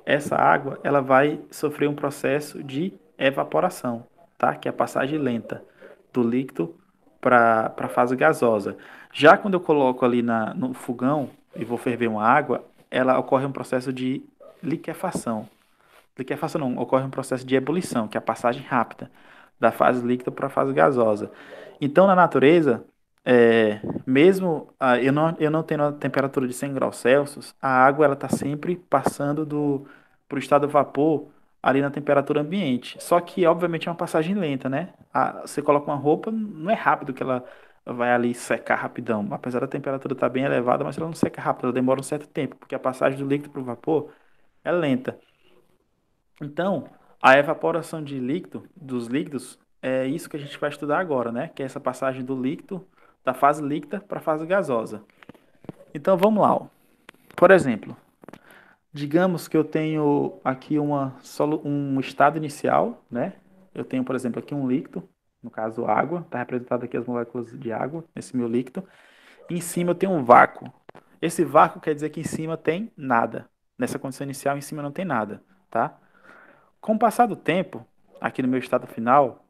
essa água ela vai sofrer um processo de evaporação, tá? Que é a passagem lenta do líquido para a fase gasosa. Já quando eu coloco ali no fogão e vou ferver uma água, ela ocorre um processo de liquefação. Liquefação não, ocorre um processo de ebulição, que é a passagem rápida da fase líquida para a fase gasosa. Então, na natureza, mesmo eu não tendo a temperatura de 100 graus Celsius, a água ela está sempre passando para o estado de vapor ali na temperatura ambiente. Só que, obviamente, é uma passagem lenta, né? Você coloca uma roupa, não é rápido que ela vai ali secar rapidão. Apesar da temperatura estar bem elevada, mas ela não seca rápido, ela demora um certo tempo, porque a passagem do líquido para o vapor é lenta. Então, a evaporação dos líquidos, é isso que a gente vai estudar agora, né? Que é essa passagem do líquido, da fase líquida para a fase gasosa. Então, vamos lá, ó. Por exemplo, digamos que eu tenho aqui um estado inicial, né? Eu tenho, por exemplo, aqui um líquido, no caso água, está representado aqui as moléculas de água, nesse meu líquido. E em cima eu tenho um vácuo. Esse vácuo quer dizer que em cima tem nada. Nessa condição inicial, em cima não tem nada, tá? Com o passar do tempo, aqui no meu estado final,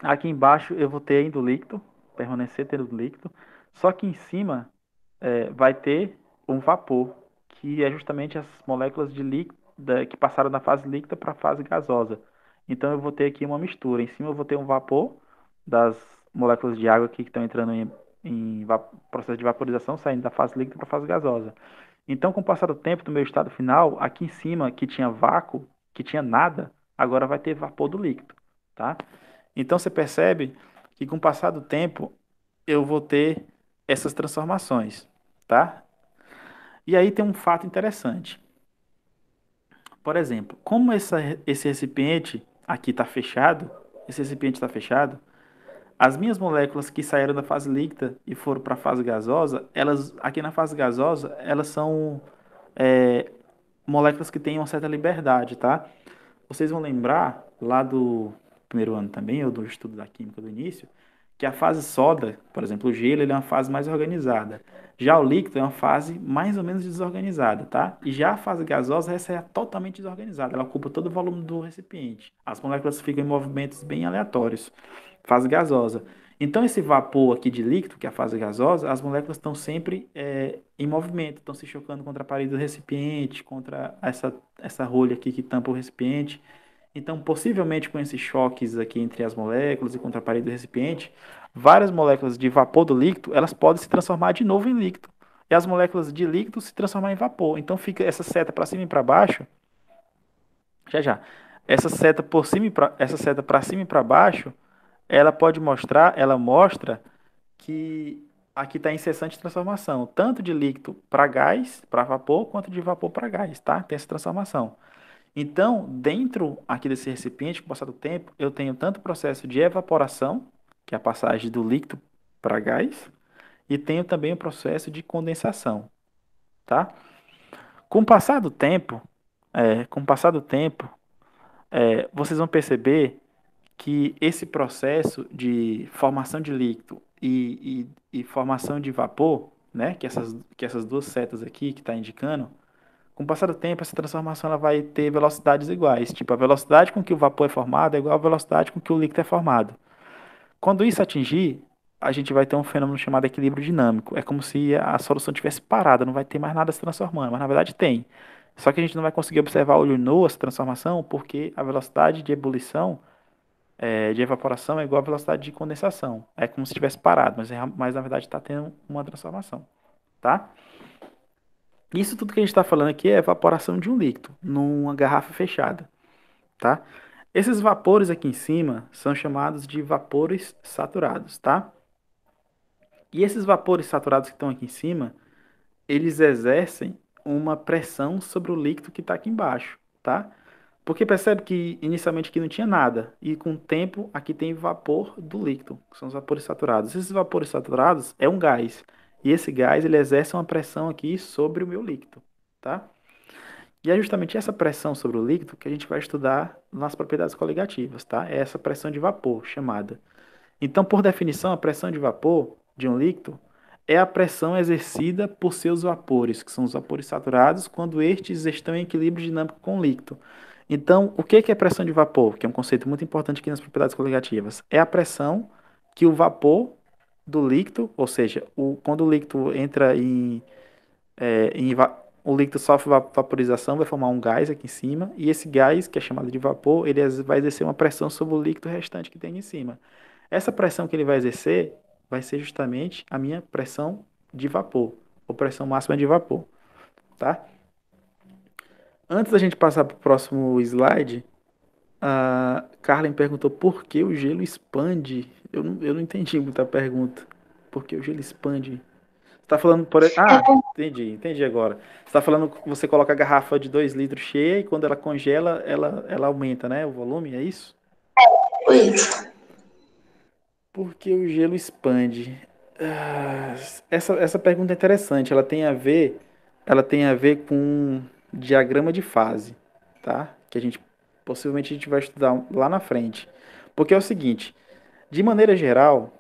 aqui embaixo eu vou ter ainda o líquido, permanecer tendo o líquido, só que em cima vai ter um vapor, que é justamente as moléculas de líquido que passaram da fase líquida para a fase gasosa. Então eu vou ter aqui uma mistura. Em cima eu vou ter um vapor das moléculas de água aqui que estão entrando em processo de vaporização, saindo da fase líquida para a fase gasosa. Então, com o passar do tempo, do meu estado final, aqui em cima, que tinha vácuo, que tinha nada, agora vai ter vapor do líquido, tá? Então, você percebe que com o passar do tempo, eu vou ter essas transformações, tá? E aí tem um fato interessante. Por exemplo, como esse recipiente aqui está fechado, esse recipiente está fechado, as minhas moléculas que saíram da fase líquida e foram para a fase gasosa, elas aqui na fase gasosa, elas são é, moléculas que têm uma certa liberdade, tá? Vocês vão lembrar lá do primeiro ano também, ou do estudo da química do início, que a fase soda, por exemplo, o gelo, ele é uma fase mais organizada. Já o líquido é uma fase mais ou menos desorganizada, tá? E já a fase gasosa, essa é totalmente desorganizada. Ela ocupa todo o volume do recipiente. As moléculas ficam em movimentos bem aleatórios. Fase gasosa. Então, esse vapor aqui de líquido, que é a fase gasosa, as moléculas estão sempre em movimento, estão se chocando contra a parede do recipiente, contra essa rolha aqui que tampa o recipiente. Então, possivelmente com esses choques aqui entre as moléculas e contra a parede do recipiente, várias moléculas de vapor do líquido, elas podem se transformar de novo em líquido. E as moléculas de líquido se transformar em vapor. Então, fica essa seta para cima e para baixo. Já já. Essa seta para cima e para baixo, ela mostra que aqui está em incessante transformação, tanto de líquido para gás, para vapor, quanto de vapor para gás, tá? Tem essa transformação. Então, dentro aqui desse recipiente, com o passar do tempo, eu tenho tanto o processo de evaporação, que é a passagem do líquido para gás, e tenho também o processo de condensação, tá? Com o passar do tempo, com o passar do tempo, vocês vão perceber que esse processo de formação de líquido e formação de vapor, né, que essas duas setas aqui que está indicando, com o passar do tempo, essa transformação ela vai ter velocidades iguais. Tipo, a velocidade com que o vapor é formado é igual à velocidade com que o líquido é formado. Quando isso atingir a gente vai ter um fenômeno chamado equilíbrio dinâmico. É como se a solução tivesse parada, não vai ter mais nada se transformando, mas na verdade tem. Só que a gente não vai conseguir observar a olho nu essa transformação porque a velocidade de ebulição, de evaporação, é igual à velocidade de condensação. É como se tivesse parado, mas na verdade está tendo uma transformação, tá? Isso tudo que a gente está falando aqui é evaporação de um líquido numa garrafa fechada, tá? Esses vapores aqui em cima são chamados de vapores saturados, tá? E esses vapores saturados que estão aqui em cima, eles exercem uma pressão sobre o líquido que está aqui embaixo, tá? Porque percebe que inicialmente aqui não tinha nada, e com o tempo aqui tem vapor do líquido, que são os vapores saturados. Esses vapores saturados é um gás, e esse gás ele exerce uma pressão aqui sobre o meu líquido, tá? E é justamente essa pressão sobre o líquido que a gente vai estudar nas propriedades coligativas, tá? É essa pressão de vapor chamada. Então, por definição, a pressão de vapor de um líquido é a pressão exercida por seus vapores, que são os vapores saturados, quando estes estão em equilíbrio dinâmico com o líquido. Então, o que é pressão de vapor? Que é um conceito muito importante aqui nas propriedades coligativas. É a pressão que o vapor do líquido, ou seja, quando o líquido entra o líquido sofre vaporização, vai formar um gás aqui em cima, e esse gás, que é chamado de vapor, ele vai exercer uma pressão sobre o líquido restante que tem aqui em cima. Essa pressão que ele vai exercer vai ser justamente a minha pressão de vapor, ou pressão máxima de vapor, tá? Antes da gente passar para o próximo slide, a Carlen perguntou por que o gelo expande. Eu não entendi muita pergunta. Por que o gelo expande? Você está falando por... Ah, entendi agora. Você está falando que você coloca a garrafa de 2 litros cheia e quando ela congela, ela aumenta, né? O volume, é isso? Isso. Porque o gelo expande. Essa pergunta é interessante. Ela tem a ver com um diagrama de fase, tá? Que possivelmente a gente vai estudar lá na frente. Porque é o seguinte, de maneira geral,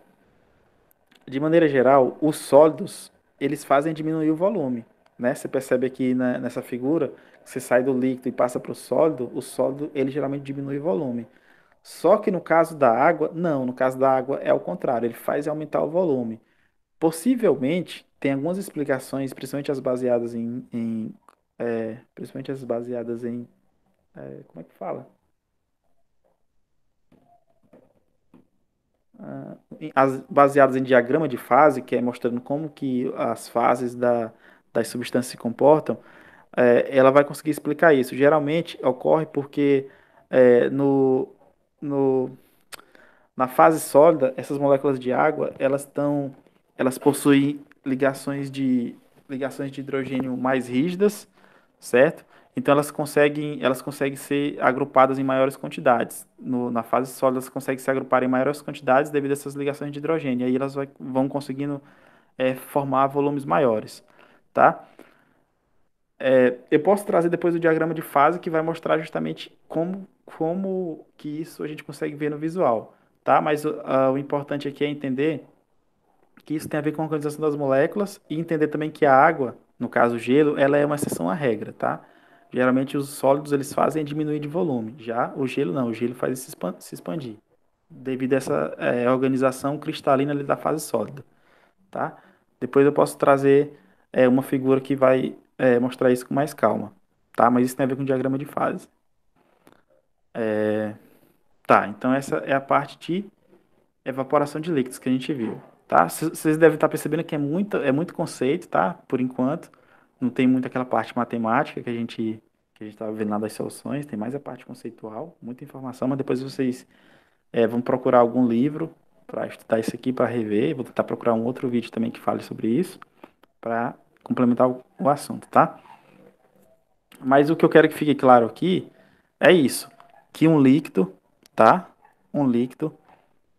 os sólidos eles fazem diminuir o volume, né? Você percebe aqui nessa figura, você sai do líquido e passa para o sólido ele geralmente diminui o volume. Só que no caso da água, não. No caso da água é o contrário, ele faz aumentar o volume. Possivelmente, tem algumas explicações, principalmente as baseadas como é que fala? As baseadas em diagrama de fase, que é mostrando como que as fases das substâncias se comportam, ela vai conseguir explicar isso. Geralmente ocorre porque é, no, no, na fase sólida, essas moléculas de água, elas possuem ligações de hidrogênio mais rígidas, certo? Então elas conseguem ser agrupadas em maiores quantidades. Na fase sólida, elas conseguem se agrupar em maiores quantidades devido a essas ligações de hidrogênio. E aí elas vão conseguindo formar volumes maiores, tá? Eu posso trazer depois o diagrama de fase que vai mostrar justamente como que isso a gente consegue ver no visual, tá? Mas o importante aqui é entender que isso tem a ver com a organização das moléculas e entender também que a água, no caso o gelo, ela é uma exceção à regra, tá? Geralmente os sólidos eles fazem diminuir de volume, já o gelo não, o gelo faz se expandir, devido a essa organização cristalina ali da fase sólida, tá? Depois eu posso trazer uma figura que vai mostrar isso com mais calma, tá? Mas isso tem a ver com diagrama de fase. Tá, então essa é a parte de evaporação de líquidos que a gente viu, tá? Vocês devem estar percebendo que é muito conceito, tá? Por enquanto, não tem muito aquela parte matemática que a gente estava vendo lá das soluções, tem mais a parte conceitual, muita informação, mas depois vocês vão procurar algum livro para estudar isso aqui, para rever, vou tentar procurar um outro vídeo também que fale sobre isso, para complementar o assunto, tá? Mas o que eu quero que fique claro aqui é isso, que um líquido, tá? Um líquido,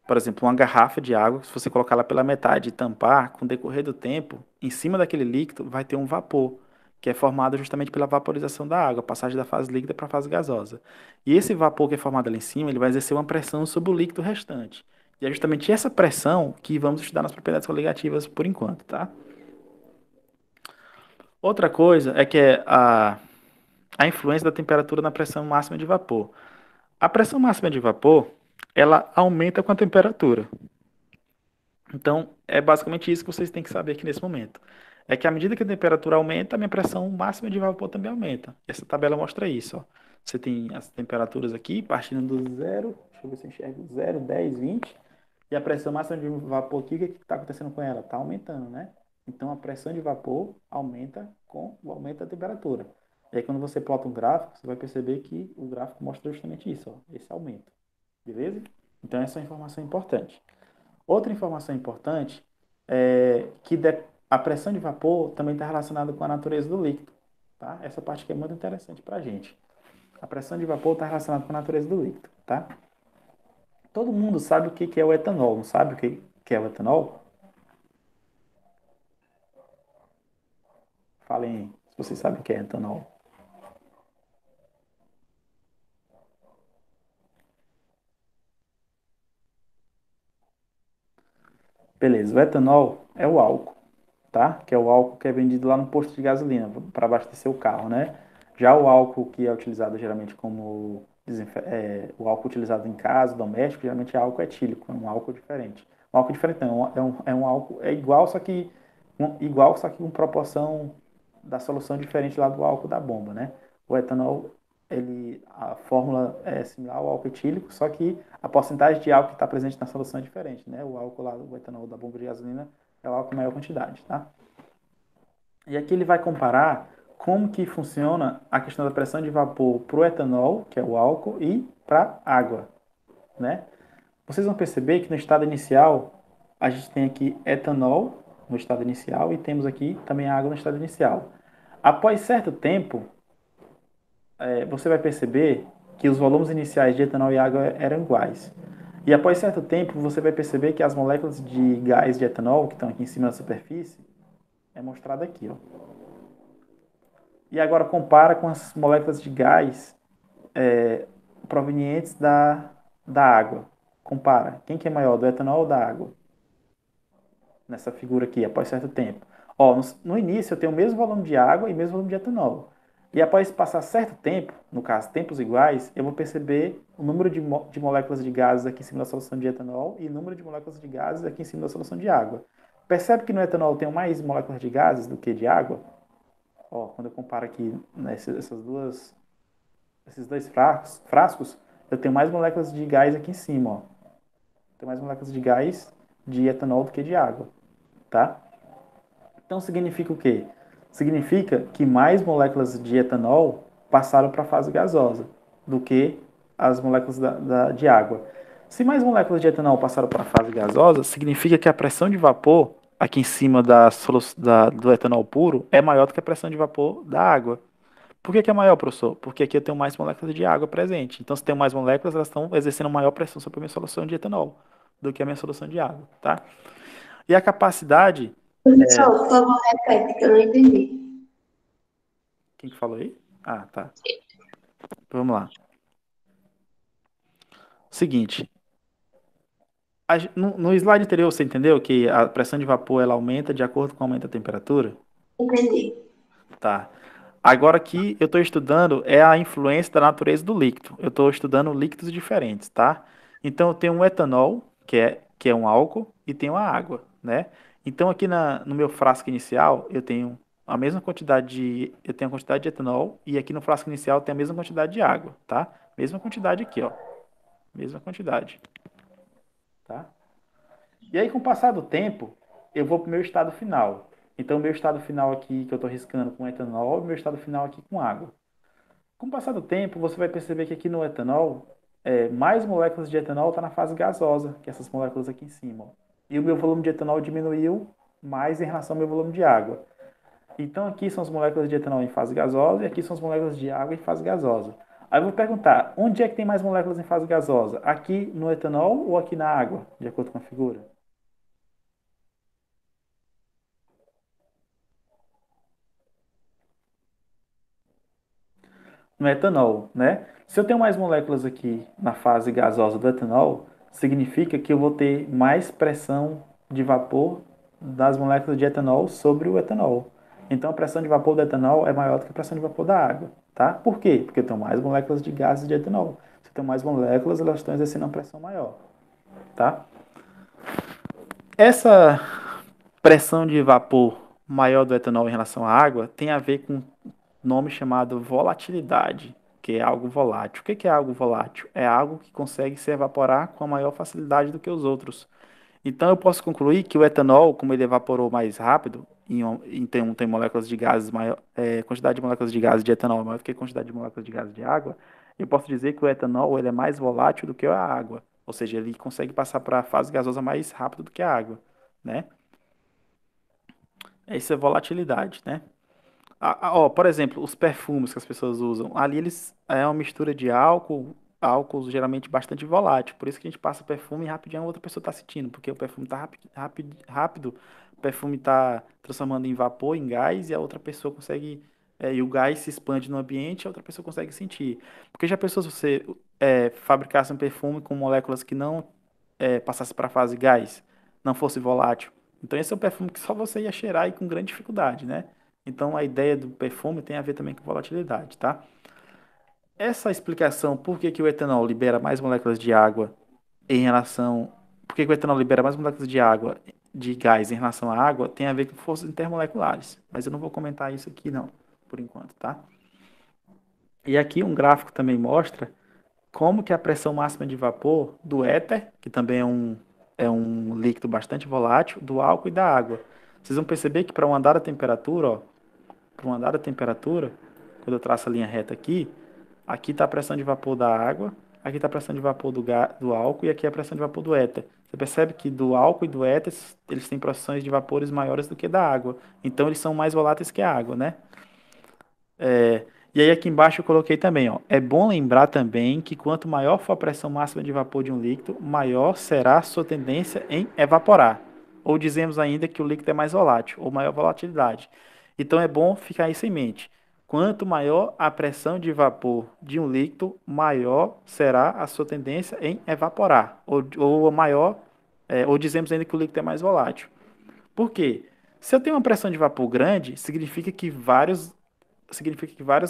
por exemplo, uma garrafa de água, se você colocar ela pela metade e tampar, com o decorrer do tempo, em cima daquele líquido vai ter um vapor, que é formado justamente pela vaporização da água, passagem da fase líquida para a fase gasosa. E esse vapor que é formado ali em cima, ele vai exercer uma pressão sobre o líquido restante. E é justamente essa pressão que vamos estudar nas propriedades coligativas por enquanto, tá? Outra coisa é que é a influência da temperatura na pressão máxima de vapor. A pressão máxima de vapor, ela aumenta com a temperatura. Então, é basicamente isso que vocês têm que saber aqui nesse momento. É que à medida que a temperatura aumenta, a minha pressão máxima de vapor também aumenta. Essa tabela mostra isso, ó. Você tem as temperaturas aqui, partindo do zero, deixa eu ver se eu enxergo, 0, 10, 20. E a pressão máxima de vapor aqui, o que está acontecendo com ela? Está aumentando, né? Então, a pressão de vapor aumenta com o aumento da temperatura. E aí, quando você plota um gráfico, você vai perceber que o gráfico mostra justamente isso, ó, esse aumento. Beleza? Então, essa é uma informação importante. Outra informação importante é que a pressão de vapor também está relacionada com a natureza do líquido. Tá? Essa parte aqui é muito interessante para a gente. A pressão de vapor está relacionada com a natureza do líquido. Tá? Todo mundo sabe o que é o etanol, não sabe o que é o etanol? Falem se vocês sabem o que é etanol. Beleza, o etanol é o álcool, tá? Que é o álcool que é vendido lá no posto de gasolina para abastecer o carro, né? Já o álcool que é utilizado geralmente como o álcool utilizado em casa, doméstico, geralmente é álcool etílico, é um álcool diferente. Um álcool diferente não, é um álcool, é igual, só que com proporção da solução diferente lá do álcool da bomba, né? O etanol, a fórmula é similar ao álcool etílico, só que a porcentagem de álcool que está presente na solução é diferente, né? O álcool lá, o etanol da bomba de gasolina é o álcool em maior quantidade, tá? E aqui ele vai comparar como que funciona a questão da pressão de vapor para o etanol, que é o álcool, e para a água, né? Vocês vão perceber que no estado inicial, a gente tem aqui etanol no estado inicial e temos aqui também água no estado inicial. Após certo tempo, você vai perceber que os volumes iniciais de etanol e água eram iguais. E após certo tempo, você vai perceber que as moléculas de gás de etanol, que estão aqui em cima da superfície, é mostrado aqui, ó. E agora compara com as moléculas de gás provenientes da água. Compara. Quem que é maior, do etanol ou da água? Nessa figura aqui, após certo tempo. Ó, no início eu tenho o mesmo volume de água e o mesmo volume de etanol. E após passar certo tempo, no caso tempos iguais, eu vou perceber o número de moléculas de gases aqui em cima da solução de etanol e o número de moléculas de gases aqui em cima da solução de água. Percebe que no etanol tem mais moléculas de gases do que de água? Ó, quando eu comparo aqui esses dois frascos, eu tenho mais moléculas de gás aqui em cima, ó. Tem mais moléculas de gás de etanol do que de água, tá? Então significa o quê? Significa que mais moléculas de etanol passaram para a fase gasosa do que as moléculas de água. Se mais moléculas de etanol passaram para a fase gasosa, significa que a pressão de vapor aqui em cima do etanol puro é maior do que a pressão de vapor da água. Por que é maior, professor? Porque aqui eu tenho mais moléculas de água presente. Então, se tem mais moléculas, elas estão exercendo maior pressão sobre a minha solução de etanol do que a minha solução de água, tá? E a capacidade... Professor, por favor, repete, que eu não entendi. Quem que falou aí? Ah, tá. Vamos lá. Seguinte. No slide anterior, você entendeu que a pressão de vapor ela aumenta de acordo com o aumento da temperatura? Entendi. Tá. Agora aqui eu estou estudando a influência da natureza do líquido. Eu estou estudando líquidos diferentes, tá? Então eu tenho um etanol, que é um álcool, e tenho a água, né? Então aqui no meu frasco inicial eu tenho a mesma quantidade eu tenho a quantidade de etanol, e aqui no frasco inicial eu tenho a mesma quantidade de água, tá? Mesma quantidade aqui, ó. Mesma quantidade, tá? E aí, com o passar do tempo, eu vou para o meu estado final. Então, o meu estado final aqui, que eu estou riscando com etanol, e o meu estado final aqui com água. Com o passar do tempo, você vai perceber que aqui no etanol, mais moléculas de etanol estão na fase gasosa, que essas moléculas aqui em cima. Ó. E o meu volume de etanol diminuiu mais em relação ao meu volume de água. Então, aqui são as moléculas de etanol em fase gasosa e aqui são as moléculas de água em fase gasosa. Aí eu vou perguntar, onde é que tem mais moléculas em fase gasosa? Aqui no etanol ou aqui na água, de acordo com a figura? No etanol, né? Se eu tenho mais moléculas aqui na fase gasosa do etanol, significa que eu vou ter mais pressão de vapor das moléculas de etanol sobre o etanol. Então a pressão de vapor do etanol é maior do que a pressão de vapor da água, tá? Por quê? Porque eu tenho mais moléculas de gases de etanol. Se eu tenho mais moléculas, elas estão exercendo uma pressão maior, tá? Essa pressão de vapor maior do etanol em relação à água tem a ver com um nome chamado volatilidade, que é algo volátil. O que é algo volátil? É algo que consegue se evaporar com a maior facilidade do que os outros. Então eu posso concluir que o etanol, como ele evaporou mais rápido, tem moléculas de gases maior, quantidade de moléculas de gases de etanol é maior do que a quantidade de moléculas de gases de água, eu posso dizer que o etanol ele é mais volátil do que a água. Ou seja, ele consegue passar para a fase gasosa mais rápido do que a água, né? Isso é volatilidade, né? Por exemplo, os perfumes que as pessoas usam, ali eles é uma mistura de álcool geralmente bastante volátil. Por isso que a gente passa perfume e rapidinho a outra pessoa está sentindo, porque o perfume está rápido, o perfume está transformando em vapor, em gás, e a outra pessoa consegue, e o gás se expande no ambiente, e a outra pessoa consegue sentir. Porque já pensou se você fabricasse um perfume com moléculas que não passasse para a fase gás, não fosse volátil? Então esse é um perfume que só você ia cheirar e com grande dificuldade, né? Então a ideia do perfume tem a ver também com volatilidade, tá? Essa explicação por que que o etanol libera mais moléculas de água em relação... Por que que o etanol libera mais moléculas de água, de gás em relação à água, tem a ver com forças intermoleculares. Mas eu não vou comentar isso aqui não, por enquanto, tá? E aqui um gráfico também mostra como que a pressão máxima de vapor do éter, que também é um líquido bastante volátil, do álcool e da água. Vocês vão perceber que para um andar a temperatura, ó, para um andar a temperatura, quando eu traço a linha reta aqui está a pressão de vapor da água, aqui está a pressão de vapor do álcool e aqui é a pressão de vapor do éter. Você percebe que do álcool e do éter, eles têm pressões de vapores maiores do que da água. Então, eles são mais voláteis que a água, né? E aí aqui embaixo eu coloquei também, ó. É bom lembrar também que quanto maior for a pressão máxima de vapor de um líquido, maior será a sua tendência em evaporar. Ou dizemos ainda que o líquido é mais volátil, ou maior volatilidade. Então é bom ficar isso em mente. Quanto maior a pressão de vapor de um líquido, maior será a sua tendência em evaporar. Ou dizemos ainda que o líquido é mais volátil. Por quê? Se eu tenho uma pressão de vapor grande, significa que vários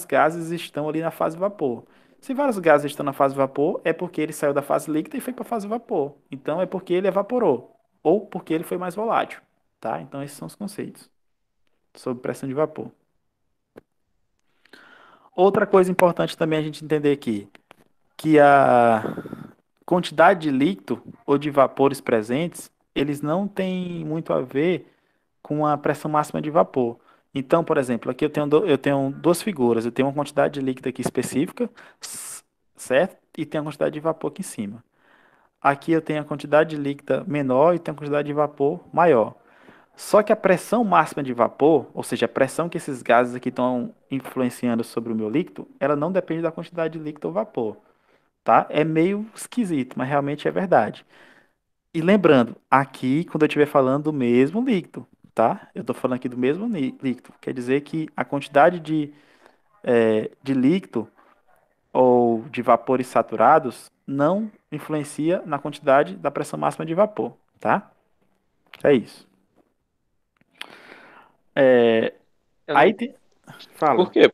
gases estão ali na fase vapor. Se vários gases estão na fase vapor, é porque ele saiu da fase líquida e foi para a fase vapor. Então é porque ele evaporou, ou porque ele foi mais volátil, tá? Então esses são os conceitos sobre pressão de vapor. Outra coisa importante também a gente entender aqui, que a quantidade de líquido ou de vapores presentes, eles não têm muito a ver com a pressão máxima de vapor. Então, por exemplo, aqui eu tenho duas figuras. Eu tenho uma quantidade de líquido aqui específica, certo? E tenho a quantidade de vapor aqui em cima. Aqui eu tenho a quantidade de líquida menor e tenho a quantidade de vapor maior. Só que a pressão máxima de vapor, ou seja, a pressão que esses gases aqui estão influenciando sobre o meu líquido, ela não depende da quantidade de líquido ou vapor, tá? É meio esquisito, mas realmente é verdade. E lembrando, aqui, quando eu estiver falando do mesmo líquido, tá? Eu estou falando aqui do mesmo líquido. Quer dizer que a quantidade de líquido ou de vapores saturados não influencia na quantidade da pressão máxima de vapor, tá? É isso. Eu Aí não... tem... Por Fala, quê,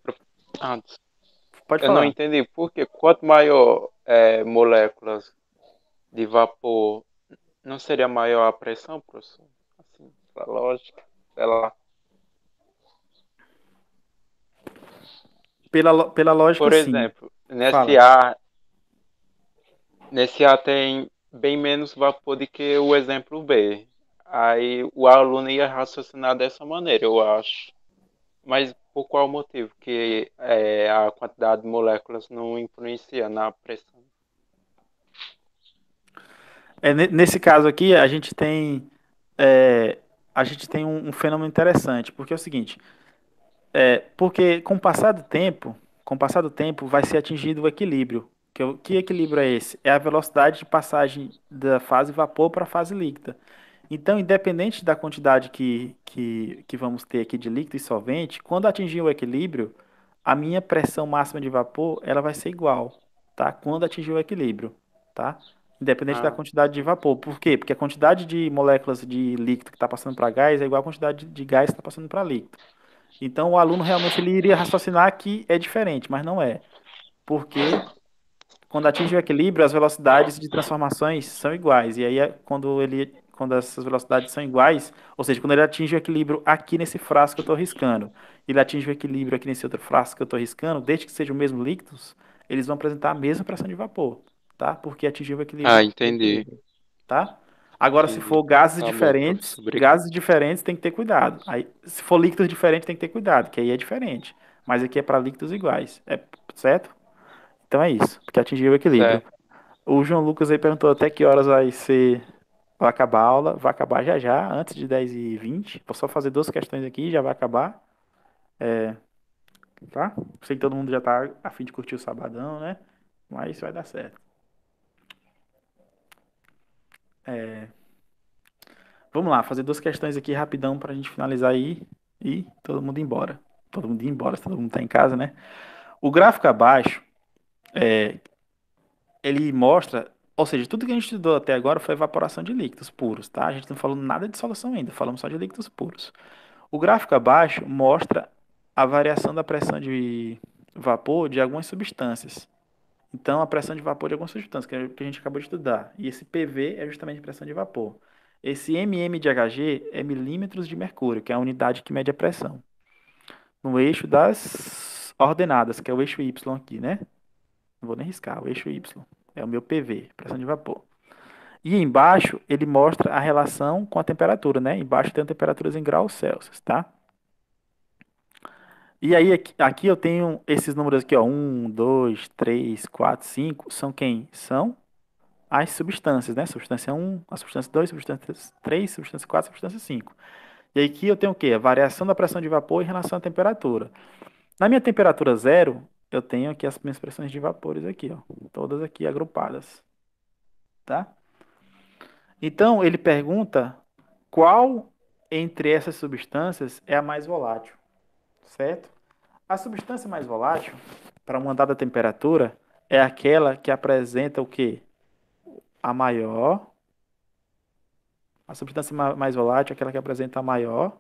Ah, pode eu não falar. entendi. Por quê? Quanto maior moléculas de vapor, não seria maior a pressão, professor? Assim, pela lógica, sei lá. Pela lógica, Por sim. exemplo, Fala. nesse A tem bem menos vapor do que o exemplo B. Aí o aluno ia raciocinar dessa maneira, eu acho. Mas por qual motivo que a quantidade de moléculas não influencia na pressão? Nesse caso aqui, é, a gente tem um fenômeno interessante, porque é o seguinte, porque com o passar do tempo vai ser atingido o equilíbrio. Que equilíbrio é esse? É a velocidade de passagem da fase vapor para a fase líquida. Então, independente da quantidade que vamos ter aqui de líquido e solvente, quando atingir o equilíbrio, a minha pressão máxima de vapor ela vai ser igual, tá? Quando atingir o equilíbrio, tá? Independente da Ah, quantidade de vapor. Por quê? Porque a quantidade de moléculas de líquido que está passando para gás é igual à quantidade de gás que está passando para líquido. Então, o aluno realmente ele iria raciocinar que é diferente, mas não é. Porque quando atinge o equilíbrio, as velocidades de transformações são iguais. E aí, quando ele quando essas velocidades são iguais, ou seja, quando ele atinge o equilíbrio aqui nesse frasco que eu estou riscando, e ele atinge o equilíbrio aqui nesse outro frasco que eu estou riscando, desde que sejam o mesmo líquidos, eles vão apresentar a mesma pressão de vapor, tá? Porque atingiu o Ah, equilíbrio. entendi. Tá? Agora, se Entendi. for Tá bom, professor. Obrigado. gases diferentes tem que ter cuidado. Aí, se for líquidos diferentes, tem que ter cuidado, que aí é diferente. Mas aqui é para líquidos iguais, certo? Então é isso, porque atingiu o equilíbrio. Certo. O João Lucas aí perguntou até que horas vai acabar a aula. Vai acabar já já, antes de 10h20. Vou só fazer duas questões aqui, já vai acabar, tá? Sei que todo mundo já tá a fim de curtir o sabadão, né? Mas vai dar certo. Vamos lá, fazer duas questões aqui rapidão pra gente finalizar aí e todo mundo ir embora. Todo mundo ir embora, se todo mundo tá em casa, né? O gráfico abaixo, ele mostra, ou seja, tudo que a gente estudou até agora foi evaporação de líquidos puros, tá? A gente não falou nada de solução ainda, falamos só de líquidos puros. O gráfico abaixo mostra a variação da pressão de vapor de algumas substâncias. Então, a pressão de vapor de algumas substâncias, que é o que a gente acabou de estudar. E esse PV é justamente pressão de vapor. Esse mm de Hg é milímetros de mercúrio, que é a unidade que mede a pressão. No eixo das ordenadas, que é o eixo Y aqui, né? Não vou nem riscar, o eixo Y. É o meu PV, pressão de vapor. E embaixo, ele mostra a relação com a temperatura, né? Embaixo tem temperaturas em graus Celsius, tá? E aí, aqui eu tenho esses números aqui, ó. 1, 2, 3, 4, 5. São quem? São as substâncias, né? Substância 1, a substância 2, substância 3, substância 4, substância 5. E aqui eu tenho o quê? A variação da pressão de vapor em relação à temperatura. Na minha temperatura zero, eu tenho aqui as minhas pressões de vapores aqui, ó. Todas aqui agrupadas, tá? Então, ele pergunta qual entre essas substâncias é a mais volátil, certo? A substância mais volátil, para uma dada temperatura, é aquela que apresenta o quê? A maior. A substância mais volátil é aquela que apresenta a maior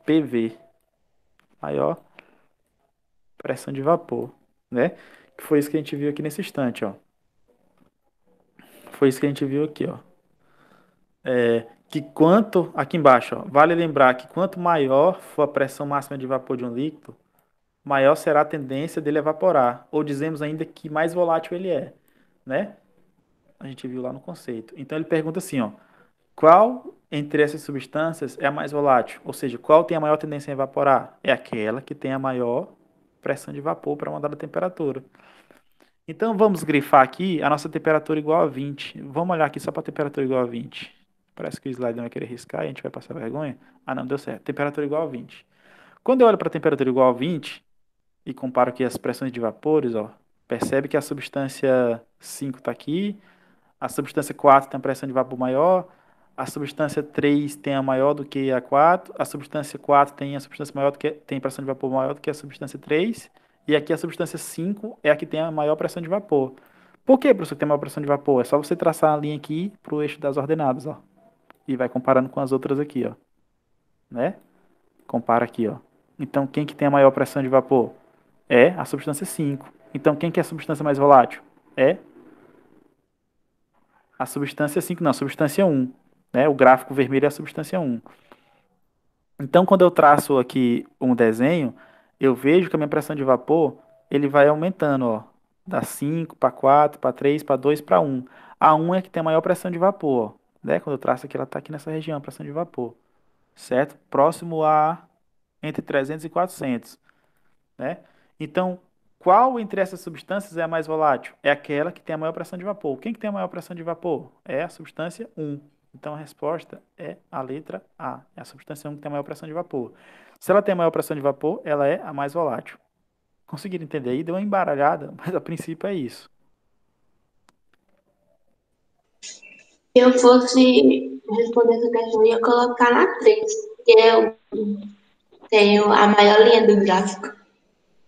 PV, maior pressão de vapor, né? Que foi isso que a gente viu aqui nesse instante, ó. Foi isso que a gente viu aqui, ó. Que quanto, aqui embaixo, ó, vale lembrar que quanto maior for a pressão máxima de vapor de um líquido, maior será a tendência dele evaporar. Ou dizemos ainda que mais volátil ele é, né? A gente viu lá no conceito. Então ele pergunta assim, ó, qual entre essas substâncias é a mais volátil? Ou seja, qual tem a maior tendência a evaporar? É aquela que tem a maior pressão de vapor para uma dada temperatura. Então vamos grifar aqui a nossa temperatura igual a 20. Vamos olhar aqui só para a temperatura igual a 20. Parece que o slide não vai querer riscar e a gente vai passar vergonha. Ah, não, deu certo. Temperatura igual a 20. Quando eu olho para a temperatura igual a 20 e comparo aqui as pressões de vapores, ó, percebe que a substância 5 está aqui, a substância 4 tem a pressão de vapor maior, a substância 3 tem a maior do que a 4, a substância 4 tem a substância maior do que tem pressão de vapor maior do que a substância 3, e aqui a substância 5 é a que tem a maior pressão de vapor. Por que, professor, que tem a maior pressão de vapor? É só você traçar a linha aqui para o eixo das ordenadas, ó. E vai comparando com as outras aqui, ó. Né? Compara aqui, ó. Então, quem que tem a maior pressão de vapor? É a substância 5. Então, quem que é a substância mais volátil? É a substância 5, não, a substância 1. Né? O gráfico vermelho é a substância 1. Então, quando eu traço aqui um desenho, eu vejo que a minha pressão de vapor, ele vai aumentando, ó. Da 5 para 4, para 3, para 2, para 1. A 1 é que tem a maior pressão de vapor, ó. Né? Quando eu traço aqui, ela está aqui nessa região, a pressão de vapor. Certo? Próximo a entre 300 e 400. Né? Então, qual entre essas substâncias é a mais volátil? É aquela que tem a maior pressão de vapor. Quem que tem a maior pressão de vapor? É a substância 1. Então, a resposta é a letra A. É a substância 1 que tem a maior pressão de vapor. Se ela tem a maior pressão de vapor, ela é a mais volátil. Conseguiram entender aí? Deu uma embaralhada, mas a princípio é isso. Se eu fosse responder essa questão, eu ia colocar na 3, porque eu tenho a maior linha do gráfico.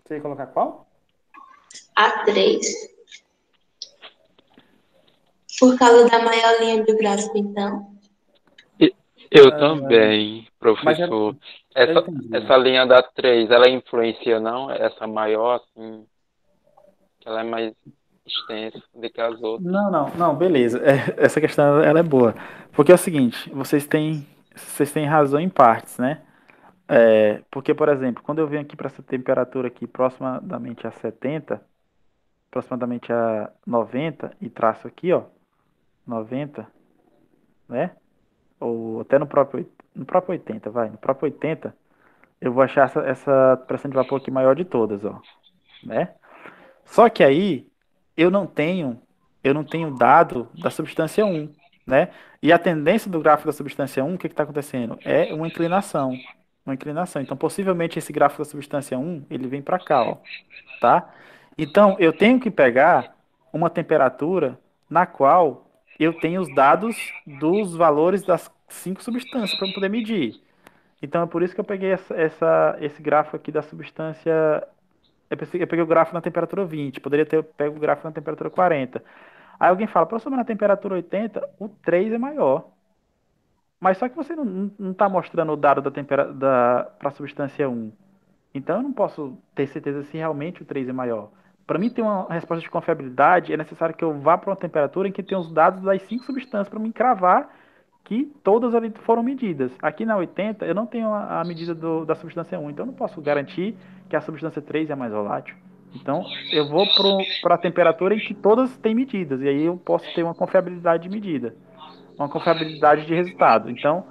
Você ia colocar qual? A 3. Por causa da maior linha do gráfico, então. Eu também, Mas professor. eu entendi. Essa linha da 3, ela influencia, não? Essa maior, assim, que ela é mais... extenso do que as outras. Não, beleza. Essa questão ela é boa. Porque é o seguinte, vocês têm razão em partes, né? Porque, por exemplo, quando eu venho aqui para essa temperatura aqui aproximadamente a 70, aproximadamente a 90 e traço aqui, ó, 90, né? Ou até no próprio 80, vai, no próprio 80, eu vou achar essa pressão de vapor aqui maior de todas, ó, né? Só que aí eu não tenho, eu não tenho dado da substância 1, né? E a tendência do gráfico da substância 1, o que está acontecendo? É uma inclinação. Uma inclinação. Então, possivelmente, esse gráfico da substância 1, ele vem para cá, ó, tá? Então, eu tenho que pegar uma temperatura na qual eu tenho os dados dos valores das 5 substâncias para poder medir. Então, é por isso que eu peguei esse gráfico aqui da substância. Eu peguei o gráfico na temperatura 20, poderia ter pego o gráfico na temperatura 40. Aí alguém fala, professor, mas na temperatura 80, o 3 é maior. Mas só que você não está mostrando o dado para a substância 1. Então eu não posso ter certeza se realmente o 3 é maior. Para mim ter uma resposta de confiabilidade, é necessário que eu vá para uma temperatura em que tenha os dados das 5 substâncias para me cravar que todas ali foram medidas. Aqui na 80, eu não tenho a medida da substância 1, então eu não posso garantir que a substância 3 é mais volátil. Então, eu vou para a temperatura em que todas têm medidas, e aí eu posso ter uma confiabilidade de medida, uma confiabilidade de resultado. Então,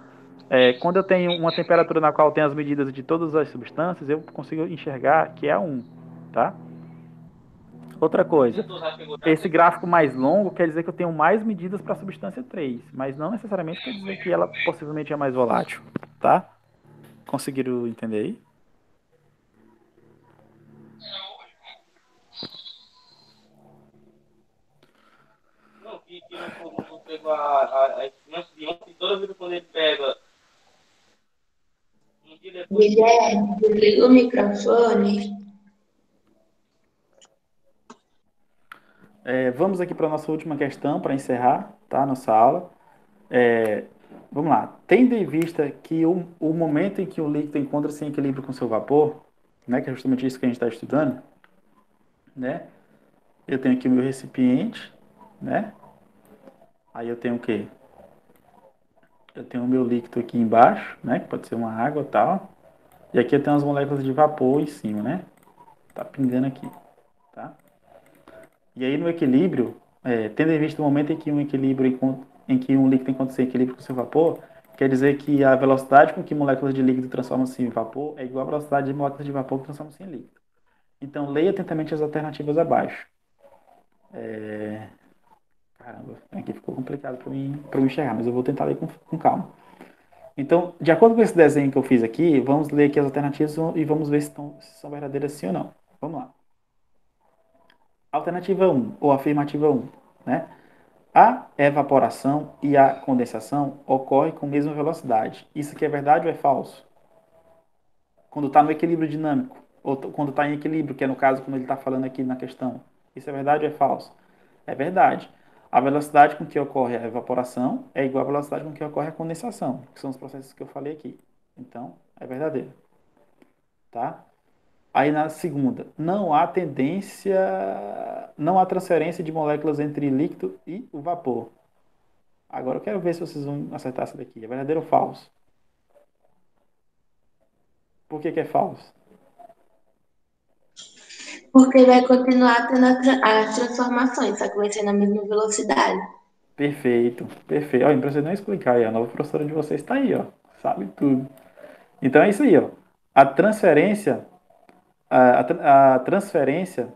quando eu tenho uma temperatura na qual tem as medidas de todas as substâncias, eu consigo enxergar que é a 1, tá? Outra coisa, esse gráfico mais longo quer dizer que eu tenho mais medidas para a substância 3, mas não necessariamente quer dizer que ela possivelmente é mais volátil, tá? Conseguiram entender aí? Não, que não pegou a instância de ontem, toda vez quando ele pega um dia depois. Guilherme, desliga o microfone. Vamos aqui para a nossa última questão, para encerrar, tá? Nossa aula. Vamos lá. Tendo em vista que o momento em que o líquido encontra-se em equilíbrio com seu vapor, né, que é justamente isso que a gente está estudando, né? Eu tenho aqui o meu recipiente, né? Aí eu tenho o quê? Eu tenho o meu líquido aqui embaixo, né? Que pode ser uma água e tal. E aqui eu tenho as moléculas de vapor em cima, né? Tá pingando aqui, tá? E aí no equilíbrio, tendo em vista o momento em que em que um líquido encontra-se em equilíbrio com seu vapor, quer dizer que a velocidade com que moléculas de líquido transformam-se em vapor é igual à velocidade de moléculas de vapor que transformam-se em líquido. Então leia atentamente as alternativas abaixo. Caramba, aqui ficou complicado para mim enxergar, mas eu vou tentar ler com calma. Então, de acordo com esse desenho que eu fiz aqui, vamos ler aqui as alternativas e vamos ver se são verdadeiras sim ou não. Vamos lá. Alternativa 1, ou afirmativa 1, né? A evaporação e a condensação ocorrem com a mesma velocidade. Isso aqui é verdade ou é falso? Quando está no equilíbrio dinâmico, ou quando está em equilíbrio, que é no caso como ele está falando aqui na questão. Isso é verdade ou é falso? É verdade. A velocidade com que ocorre a evaporação é igual à velocidade com que ocorre a condensação, que são os processos que eu falei aqui. Então, é verdadeiro. Tá? Aí na segunda, não há transferência de moléculas entre líquido e o vapor. Agora eu quero ver se vocês vão acertar essa daqui. É verdadeiro ou falso? Por que é falso? Porque vai continuar tendo as transformações, só que vai ser na mesma velocidade. Perfeito, perfeito. Olha, não precisa nem explicar aí. A nova professora de vocês está aí, ó. Sabe tudo. Então é isso aí, ó. A transferência, a transferência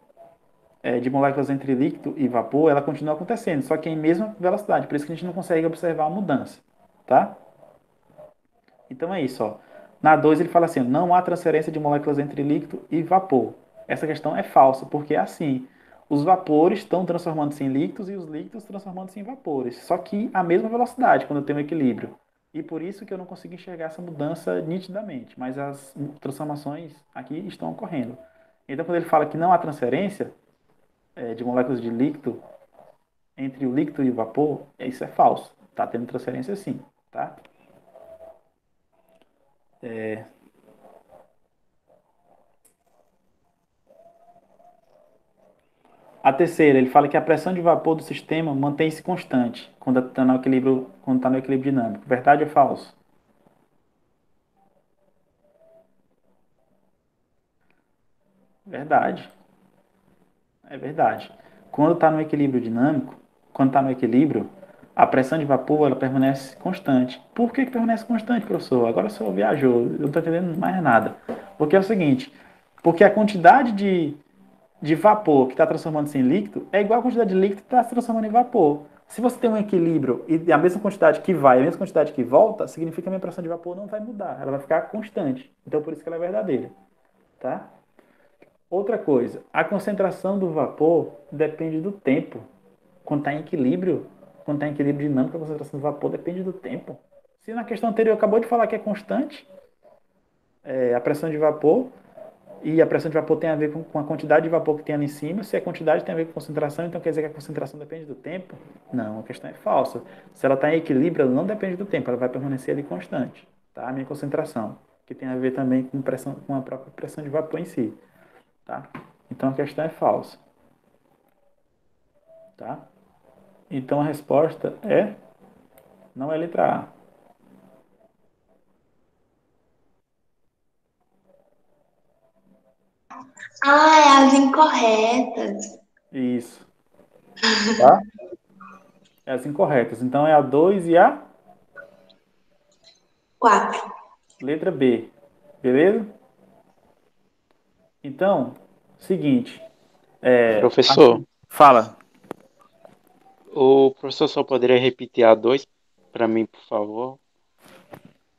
de moléculas entre líquido e vapor, ela continua acontecendo, só que em mesma velocidade. Por isso que a gente não consegue observar a mudança, tá? Então é isso, ó. Na 2 ele fala assim, não há transferência de moléculas entre líquido e vapor. Essa questão é falsa, porque é assim, os vapores estão transformando-se em líquidos e os líquidos transformando-se em vapores, só que a mesma velocidade, quando eu tenho um equilíbrio. E por isso que eu não consigo enxergar essa mudança nitidamente, mas as transformações aqui estão ocorrendo. Então quando ele fala que não há transferência de moléculas de líquido entre o líquido e o vapor, isso é falso. Está tendo transferência sim, tá? A terceira, ele fala que a pressão de vapor do sistema mantém-se constante quando está no equilíbrio dinâmico. Verdade ou falso? Verdade. É verdade. Quando está no equilíbrio dinâmico, quando está no equilíbrio, a pressão de vapor ela permanece constante. Por que permanece constante, professor? Agora o senhor viajou, eu não estou entendendo mais nada. Porque é o seguinte, porque a quantidade de vapor que está transformando-se em líquido é igual a quantidade de líquido que está se transformando em vapor. Se você tem um equilíbrio e a mesma quantidade que vai, a mesma quantidade que volta, significa que a minha pressão de vapor não vai mudar, ela vai ficar constante. Então por isso que ela é verdadeira, tá? Outra coisa, a concentração do vapor depende do tempo. Quando está em equilíbrio, quando está em equilíbrio dinâmico, a concentração do vapor depende do tempo. Se na questão anterior acabou de falar que é constante, a pressão de vapor, e a pressão de vapor tem a ver com a quantidade de vapor que tem ali em cima, se a quantidade tem a ver com concentração, então quer dizer que a concentração depende do tempo? Não, a questão é falsa. Se ela está em equilíbrio, ela não depende do tempo, ela vai permanecer ali constante. Tá? A minha concentração, que tem a ver também com a própria pressão de vapor em si. Tá? Então a questão é falsa. Tá? Então a resposta não é a letra A. Ah, é as incorretas. Isso. Tá? É as incorretas. Então é a 2 e a 4. letra B. Beleza? Então, seguinte. Professor, Fala. o professor só poderia repetir a 2 para mim, por favor?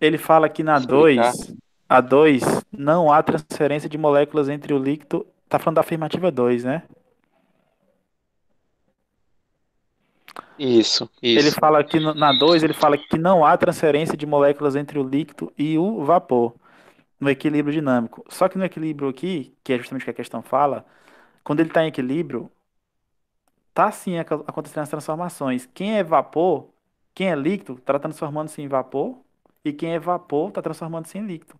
Ele fala que na Explicar. 2, a 2 não há transferência de moléculas entre o líquido. Tá falando da afirmativa 2, né? Isso, Ele isso. fala que na 2 ele fala que não há transferência de moléculas entre o líquido e o vapor no equilíbrio dinâmico. Só que no equilíbrio aqui, que é justamente o que a questão fala, quando ele está em equilíbrio, tá sim acontecendo as transformações. Quem é vapor, quem é líquido, está transformando-se em vapor, e quem é vapor está transformando-se em líquido.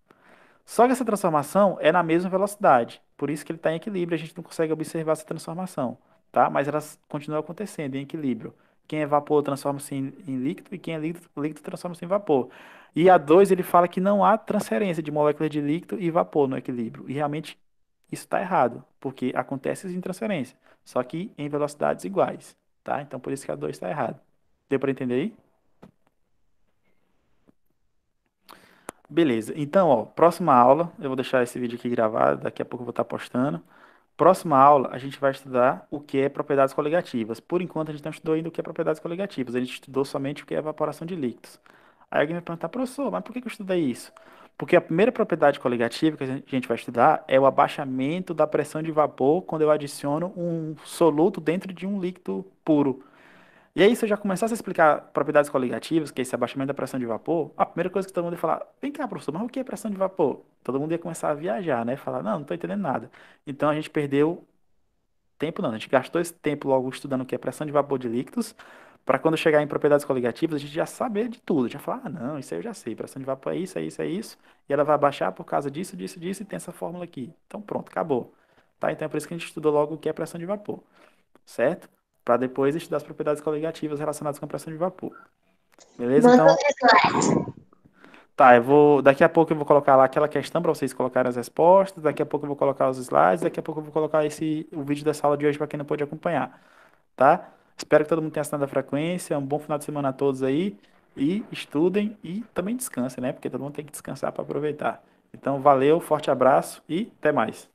Só que essa transformação é na mesma velocidade. Por isso que ele está em equilíbrio, a gente não consegue observar essa transformação, tá? Mas elas continuam acontecendo em equilíbrio. Quem é vapor transforma-se em líquido e quem é líquido transforma-se em vapor. E a 2 ele fala que não há transferência de moléculas de líquido e vapor no equilíbrio. E realmente isso está errado, porque acontece em transferência, só que em velocidades iguais, tá? Então por isso que a 2 está errado. Deu para entender aí? Beleza. Então, ó, próxima aula, eu vou deixar esse vídeo aqui gravado, daqui a pouco eu vou estar postando. Próxima aula, a gente vai estudar o que é propriedades coligativas. Por enquanto, a gente não estudou ainda o que é propriedades coligativas, a gente estudou somente o que é evaporação de líquidos. Aí alguém vai perguntar, professor, mas por que eu estudei isso? Porque a primeira propriedade coligativa que a gente vai estudar é o abaixamento da pressão de vapor quando eu adiciono um soluto dentro de um líquido puro. E aí, se eu já começasse a explicar propriedades coligativas, que é esse abaixamento da pressão de vapor, a primeira coisa que todo mundo ia falar, vem cá, professor, mas o que é pressão de vapor? Todo mundo ia começar a viajar, né? Falar, não estou entendendo nada. Então a gente perdeu tempo, não. A gente gastou esse tempo logo estudando o que é pressão de vapor de líquidos, para quando chegar em propriedades coligativas, a gente já saber de tudo. Já falar, ah, não, isso aí eu já sei. Pressão de vapor é isso, é isso, é isso. E ela vai abaixar por causa disso, disso, disso, e tem essa fórmula aqui. Então pronto, acabou. Tá? Então é por isso que a gente estudou logo o que é pressão de vapor, certo? Para depois estudar as propriedades coligativas relacionadas com a pressão de vapor. Beleza? Manda Então, os slides. tá, daqui a pouco eu vou colocar lá aquela questão para vocês colocarem as respostas, daqui a pouco eu vou colocar os slides, daqui a pouco eu vou colocar o vídeo dessa aula de hoje para quem não pôde acompanhar, tá? Espero que todo mundo tenha assinado a frequência, um bom final de semana a todos aí, e estudem e também descansem, né? Porque todo mundo tem que descansar para aproveitar. Então, valeu, forte abraço e até mais.